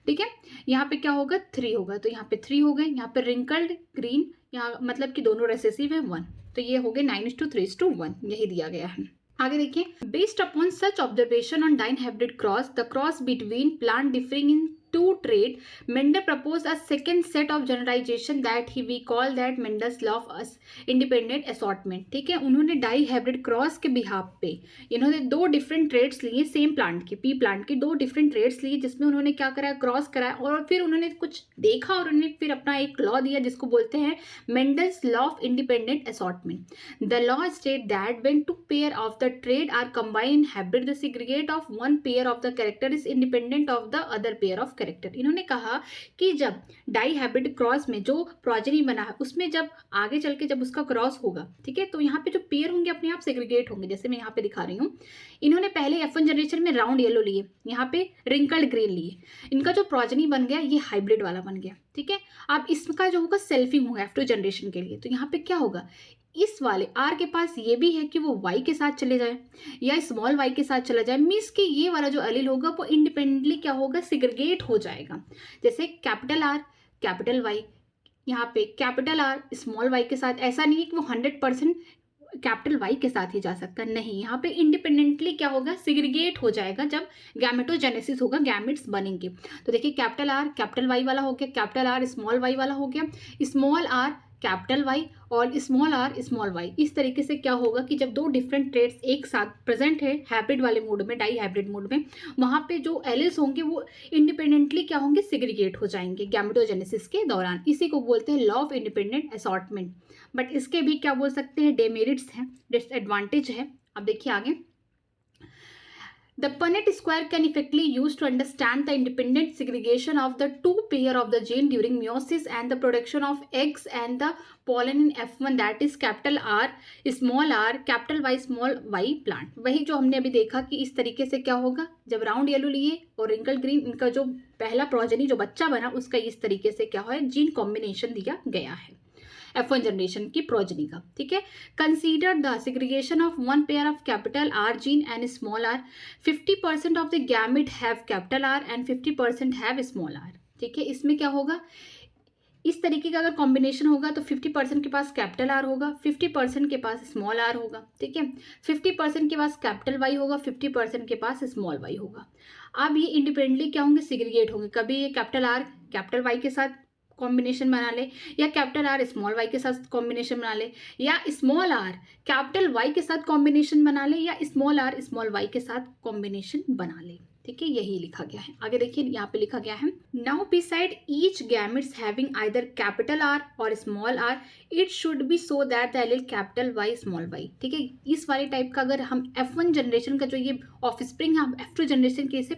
ठीक है, यहाँ पे क्या होगा, 3 होगा, तो यहाँ पे 3 हो गए। यहाँ पे रिंकल्ड ग्रीन, यहाँ मतलब कि दोनों रेसेसिव है 1, तो ये हो गए 9:3:1, यही दिया गया है। आगे देखिए, based upon such observation on dihybrid cross, the cross between plant differing in 2 trait, Mendel proposed a second set of generalization that we call that Mendel's law of independent assortment। ठीक है, उन्होंने die hybrid cross के behalf पे इन्होंने 2 different trades लिए, same plant के, P plant के 2 different trades लिए, जिसमें उन्होंने क्या कराया, क्रॉस कराया, और फिर उन्होंने कुछ देखा और उन्होंने फिर अपना एक लॉ दिया जिसको बोलते हैं Mendel's law of independent assortment। The law states that when 2 pair of the trait are combined in hybrid, the segregate of 1 pair of the character is independent of the other pair of character. इन्होंने कहा कि जब die hybrid cross में जो progeny बना है उसमें जब आगे चल के जब उसका क्रॉस होगा, ठीक है, तो यहाँ पे जो पेयर होंगे अपने आप सेग्रीगेट होंगे, जैसे मैं यहाँ पे दिखा रही हूँ। इन्होंने पहले F1 जनरेशन में राउंड येलो लिए, यहाँ पे रिंकल्ड ग्रीन लिए, इनका जो प्रोजेनी बन गया ये हाइब्रिड वाला बन गया। ठीक है, अब इसका जो होगा सेल्फिंग होगा F2 जनरेशन के लिए, तो यहाँ पे क्या होगा, इस वाले आर के पास ये भी है कि वो वाई के साथ चले जाए या स्मॉल वाई के साथ चला जाए, मीन्स कि ये वाला जो एलील होगा वो इंडिपेंडेंटली क्या होगा, सिग्रीगेट हो जाएगा। जैसे कैपिटल आर कैपिटल वाई, यहाँ पे कैपिटल आर स्मॉल वाई के साथ, ऐसा नहीं है कि वो 100% कैपिटल वाई के साथ ही जा सकता, नहीं, यहाँ पे इंडिपेंडेंटली क्या होगा, सिग्रीगेट हो जाएगा जब गैमेटोजेनेसिस होगा, गैमेट्स बनेंगे। तो देखिए कैपिटल आर कैपिटल वाई वाला हो गया, कैपिटल आर स्मॉल वाई वाला हो गया, स्मॉल आर कैपिटल वाई और स्मॉल आर स्मॉल वाई। इस तरीके से क्या होगा कि जब 2 डिफरेंट ट्रेड्स एक साथ प्रेजेंट है हाइब्रिड वाले मोड में, डाई हाइब्रिड मोड में, वहाँ पे जो एलिस होंगे वो इंडिपेंडेंटली क्या होंगे, सिग्रीगेट हो जाएंगे गैमेटोजेनेसिस के दौरान। इसी को बोलते हैं law of independent assortment. But इसके भी क्या बोल सकते हैं, डेमेरिट्स हैं, डिसएडवांटेज है। अब देखिए आगे, the Punnett square can effectively used to understand the independent segregation of the 2 pair of the gene during meiosis and the production of eggs and the pollen in F1, that is capital R small r capital Y small y plant। वही जो हमने अभी देखा कि इस तरीके से क्या होगा, जब राउंड येलो लिए और रिंकल ग्रीन, इनका जो पहला प्रोजेनी जो बच्चा बना उसका इस तरीके से क्या है, जीन कॉम्बिनेशन दिया गया है F1 जनरेशन की प्रोजेनी का। ठीक है, consider the segregation of 1 pair of capital R gene and small R, 50% of the gamete have capital R and 50% have small R. ठीक है, इसमें क्या होगा, इस तरीके का अगर कॉम्बिनेशन होगा तो 50% के पास कैपिटल आर होगा, 50% के पास स्मॉल आर होगा। ठीक है, 50% के पास कैपिटल वाई होगा, 50% के पास स्मॉल वाई होगा। अब ये इंडिपेंडेंटली क्या होंगे, सिग्रीगेट होंगे। कभी ये कैपिटल आर कैपिटल वाई के साथ कॉम्बिनेशन बना ले, या कैपिटल आर स्मॉल वाई के साथ कॉम्बिनेशन बना ले, या स्मॉल आर कैपिटल वाई के साथ कॉम्बिनेशन बना ले, या स्मॉल आर स्मॉल वाई के साथ कॉम्बिनेशन बना ले। ठीक है, यही लिखा गया है। आगे देखिए यहाँ पे लिखा गया है, now beside each gametes having either capital R or small R it should be so that the allele capital Y small Y. ठीक है, इस वाले टाइप का अगर हम F1 जनरेशन का जो ये ऑफस्प्रिंग हम F2 जनरेशन के इसे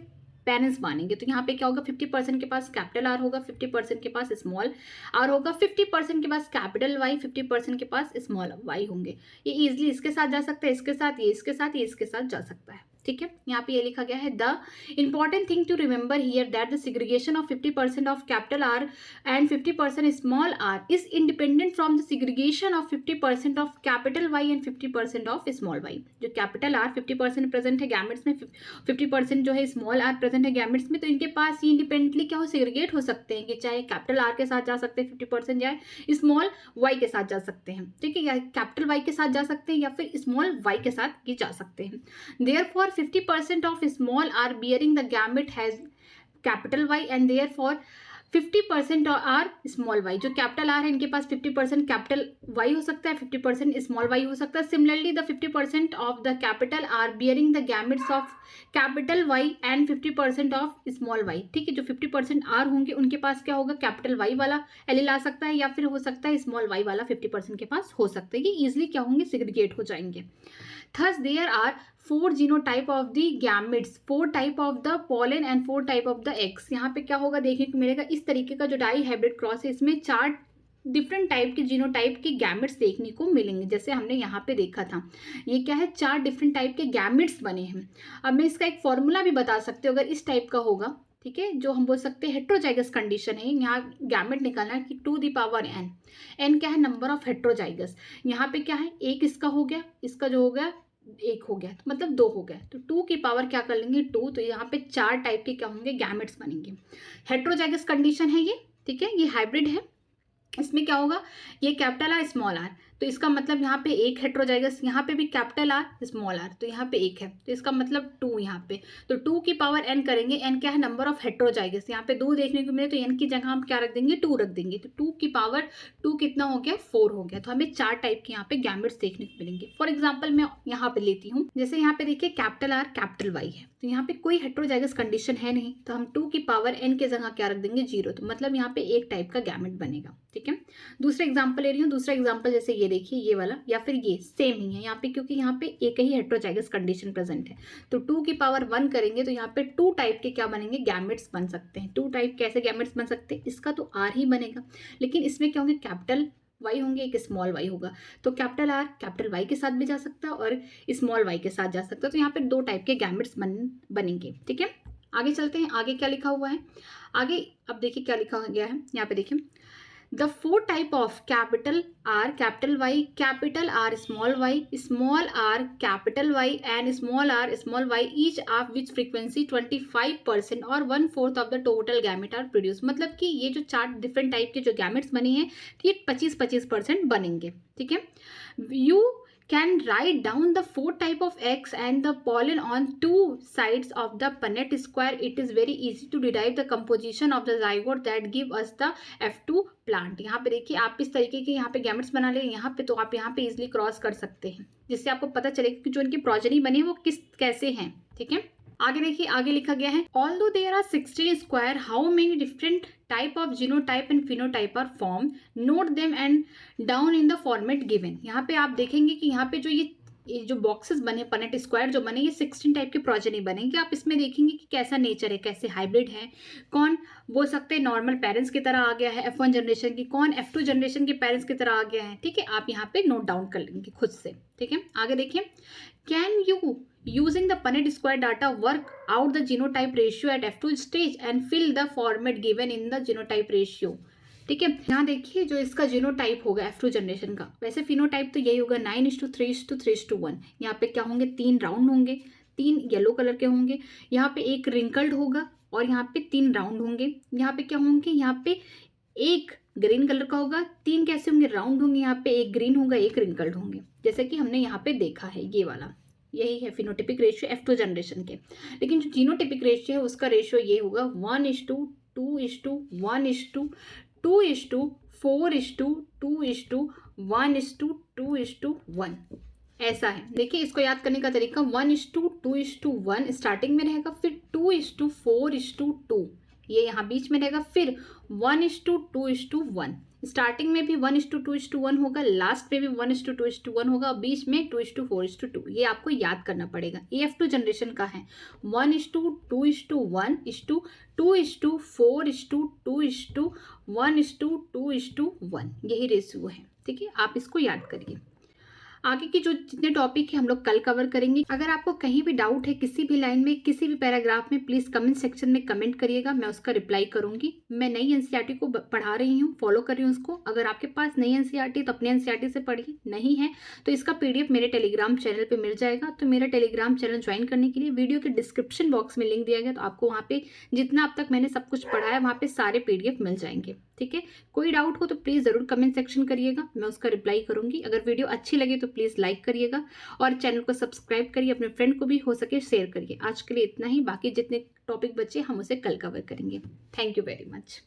पेरेंट्स मानेंगे, तो यहाँ पे क्या होगा, 50% के पास कैपिटल आर होगा, 50% के पास स्मॉल आर होगा, 50% के पास कैपिटल वाई, 50% के पास स्मॉल वाई होंगे। ये इजिली इसके साथ जा सकता है, इसके साथ, ये इसके साथ, ये इसके साथ जा सकता है। ठीक है, यहाँ पे ये लिखा गया है, the important thing to remember here that the segregation of 50% of capital R and 50% small R is independent from the segregation of 50% of capital Y and 50% of small Y. जो कैपिटल आर 50% प्रेजेंट है gametes में, 50% जो है small R present है gametes में, तो इनके पास ये इंडिपेंडेंटली क्या हो, सेग्रीगेट हो सकते हैं कि चाहे कैपिटल आर के साथ जा सकते हैं 50%, या स्मॉल वाई के साथ जा सकते हैं। ठीक है, या कैपिटल वाई के साथ जा सकते हैं, या फिर स्मॉल वाई के साथ भी जा सकते हैं। Therefore 50% of small r bearing the gamete has capital Y and therefore 50% are small Y. जो कैपिटल आर है इनके पास 50% कैपिटल वाई हो सकता है, 50% स्मॉल वाई हो सकता है। Similarly the 50% of the capital R bearing the gametes of capital Y and 50% of small Y. ठीक है, जो 50% आर होंगे उनके पास क्या होगा, कैपिटल वाई वाला एलील आ सकता है, या फिर हो सकता है स्मॉल वाई वाला 50% के पास हो सकता है। ये ईजिली क्या होंगे, सेग्रीगेट हो जाएंगे। Thus there are 4 genotype of the gametes, 4 type of the pollen and 4 type of the eggs। यहाँ पे क्या होगा देखने को मिलेगा, इस तरीके का जो डाई हाइब्रिड क्रॉस है इसमें 4 डिफरेंट टाइप के जीनोटाइप के गैमेट्स देखने को मिलेंगे, जैसे हमने यहाँ पे देखा था। ये क्या है, 4 डिफरेंट टाइप के गैमेट्स बने हैं। अब मैं इसका एक फॉर्मूला भी बता सकती हूँ अगर इस टाइप का होगा। ठीक है, जो हम बोल सकते हैं हेट्रोजाइगस कंडीशन है। यहाँ गैमेट निकालना है कि 2 दी पावर n, n क्या है, नंबर ऑफ हेट्रोजाइगस। यहाँ पे क्या है, एक इसका हो गया, इसका जो हो गया एक हो गया, तो मतलब 2 हो गया, तो 2 की पावर क्या कर लेंगे 2, तो यहाँ पे 4 टाइप के क्या होंगे, गैमेट्स बनेंगे। हेट्रोजाइगस कंडीशन है ये। ठीक है, ये हाइब्रिड है, इसमें क्या होगा, ये कैपिटल आर स्मॉल आर, तो इसका मतलब यहाँ पे एक हेट्रोजाइगस, यहाँ पे भी कैपिटल आर स्मॉल आर, तो यहाँ पे एक है, तो इसका मतलब 2 यहाँ पे, तो 2 की पावर n करेंगे, n क्या है, नंबर ऑफ हेट्रोजाइगस। यहाँ पे 2 देखने को मिले तो n की जगह हम क्या रख देंगे, 2 रख देंगे, तो 2 की पावर 2 कितना हो गया, 4 हो गया। तो हमें 4 टाइप के यहाँ पे गैमेट्स देखने को मिलेंगे। फॉर एग्जाम्पल मैं यहाँ पे लेती हूँ, जैसे यहाँ पे देखिए कैपिटल आर कैपिटल वाई है, तो यहाँ पे कोई हेट्रोजाइगस कंडीशन है नहीं, तो हम 2 की पावर n के जगह क्या रख देंगे, 0, तो मतलब यहाँ पे एक टाइप का गैमेट बनेगा। ठीक है, दूसरा एग्जाम्पल ले रही हूँ। दूसरा एग्जाम्पल जैसे ये देखिए, ये वाला या फिर ये सेम ही है यहाँ पे, क्योंकि यहाँ पे एक ही हेट्रोजाइगस कंडीशन प्रेजेंट है, तो 2 की पावर 1 करेंगे तो यहाँ पे 2 टाइप के क्या बनेंगे, गैमेट्स बन सकते हैं। 2 टाइप कैसे गैमेट्स बन सकते हैं, इसका तो आर ही बनेगा, लेकिन इसमें क्या होंगे, कैपिटल वाई होंगे, एक स्मॉल वाई होगा, तो कैपिटल आर कैपिटल वाई के साथ भी जा सकता है और स्मॉल वाई के साथ जा सकता है, तो यहाँ पे 2 टाइप के गैमेट्स बनेंगे। ठीक है, आगे चलते हैं, आगे क्या लिखा हुआ है, आगे अब देखिए क्या लिखा गया है, यहाँ पे देखिए, the 4 type of capital R capital Y capital R small r capital Y and small r small y each of which frequency 25% और 1/4 of the total gamete are produced। मतलब कि ये जो 4 डिफरेंट टाइप के जो गैमेट्स बने हैं ये 25% बनेंगे। ठीक है, you can write down the 4 type of eggs and the pollen on 2 sides of the Punnett square. It is very easy to derive the composition of the zygote that give us the F2 plant। यहाँ पे देखिए, आप इस तरीके के यहाँ पे gametes बना ले यहाँ पे, तो आप यहाँ पे इजिली क्रॉस कर सकते हैं, जिससे आपको पता चलेगा कि जो इनकी प्रोजेनी बनी है वो कैसे हैं। ठीक है, आगे देखिए, आगे लिखा गया है, although there are 16 square, how many different type of genotype and phenotype are formed, note them and down in the format given। यहाँ पे आप देखेंगे कि यहाँ पे जो ये जो बॉक्सेस बने, पनेट स्क्वायर जो बने, ये 16 टाइप के प्रोजेनी बनेंगे। आप इसमें देखेंगे कि कैसा नेचर है, कैसे हाइब्रिड है, कौन बोल सकते हैं नॉर्मल पेरेंट्स की तरह आ गया है F1 जनरेशन की, कौन F2 जनरेशन के पेरेंट्स की तरह आ गया है। ठीक है, आप यहाँ पे नोट डाउन कर लेंगे खुद से। ठीक है, आगे देखिए, can you using the Punnett square data work out the genotype ratio at F2 stage and fill the format given in the genotype ratio। ठीक है, यहाँ देखिए जो इसका जीनोटाइप होगा F2 जनरेशन का, वैसे फिनोटाइप तो यही होगा 9:3:3:1। यहाँ पे क्या होंगे, 3 राउंड होंगे, 3 येलो कलर के होंगे, यहाँ पे एक रिंकल्ड होगा और यहाँ पे 3 राउंड होंगे। यहाँ पे क्या होंगे, यहाँ पे एक ग्रीन कलर का होगा, 3 कैसे होंगे, राउंड होंगे, यहाँ पे एक ग्रीन होगा, एक रिंकल्ड होंगे, जैसे कि हमने यहाँ पे देखा है। ये वाला यही है फिनोटिपिक रेशियो F2 जनरेशन के। लेकिन जो जीनोटिपिक रेशियो है उसका रेशियो ये होगा 1:2:1:2 2:4:2:1:2:1 ऐसा है। देखिए इसको याद करने का तरीका 1:2:1 स्टार्टिंग में रहेगा, फिर 2:4:2 ये यहाँ बीच में रहेगा, फिर 1:2:1 स्टार्टिंग में भी 1:2:1 होगा, लास्ट में भी 1:2:1 होगा, और बीच में 2:4:2 ये आपको याद करना पड़ेगा। AF2 जनरेशन का है 1:2:1:2:4:2:1:2:1 यही रेशियो है। ठीक है, आप इसको याद करिए। आगे की जो जितने टॉपिक है हम लोग कल कवर करेंगे। अगर आपको कहीं भी डाउट है किसी भी लाइन में, किसी भी पैराग्राफ में, प्लीज कमेंट सेक्शन में कमेंट करिएगा, मैं उसका रिप्लाई करूंगी। मैं नई एनसीईआरटी को पढ़ा रही हूँ, फॉलो कर रही हूँ उसको। अगर आपके पास नई एनसीईआरटी तो अपने एनसीईआरटी से पढ़िए, नहीं है तो इसका PDF मेरे टेलीग्राम चैनल पर मिल जाएगा। तो मेरा टेलीग्राम चैनल ज्वाइन करने के लिए वीडियो के डिस्क्रिप्शन बॉक्स में लिंक दिया गया, तो आपको वहाँ पे जितना अब तक मैंने सब कुछ पढ़ाया वहाँ पे सारे PDF मिल जाएंगे। ठीक है, कोई डाउट हो तो प्लीज़ ज़रूर कमेंट सेक्शन करिएगा, मैं उसका रिप्लाई करूंगी। अगर वीडियो अच्छी लगे तो प्लीज़ लाइक करिएगा और चैनल को सब्सक्राइब करिए, अपने फ्रेंड को भी हो सके शेयर करिए। आज के लिए इतना ही, बाकी जितने टॉपिक बचे हम उसे कल कवर करेंगे। Thank you very much.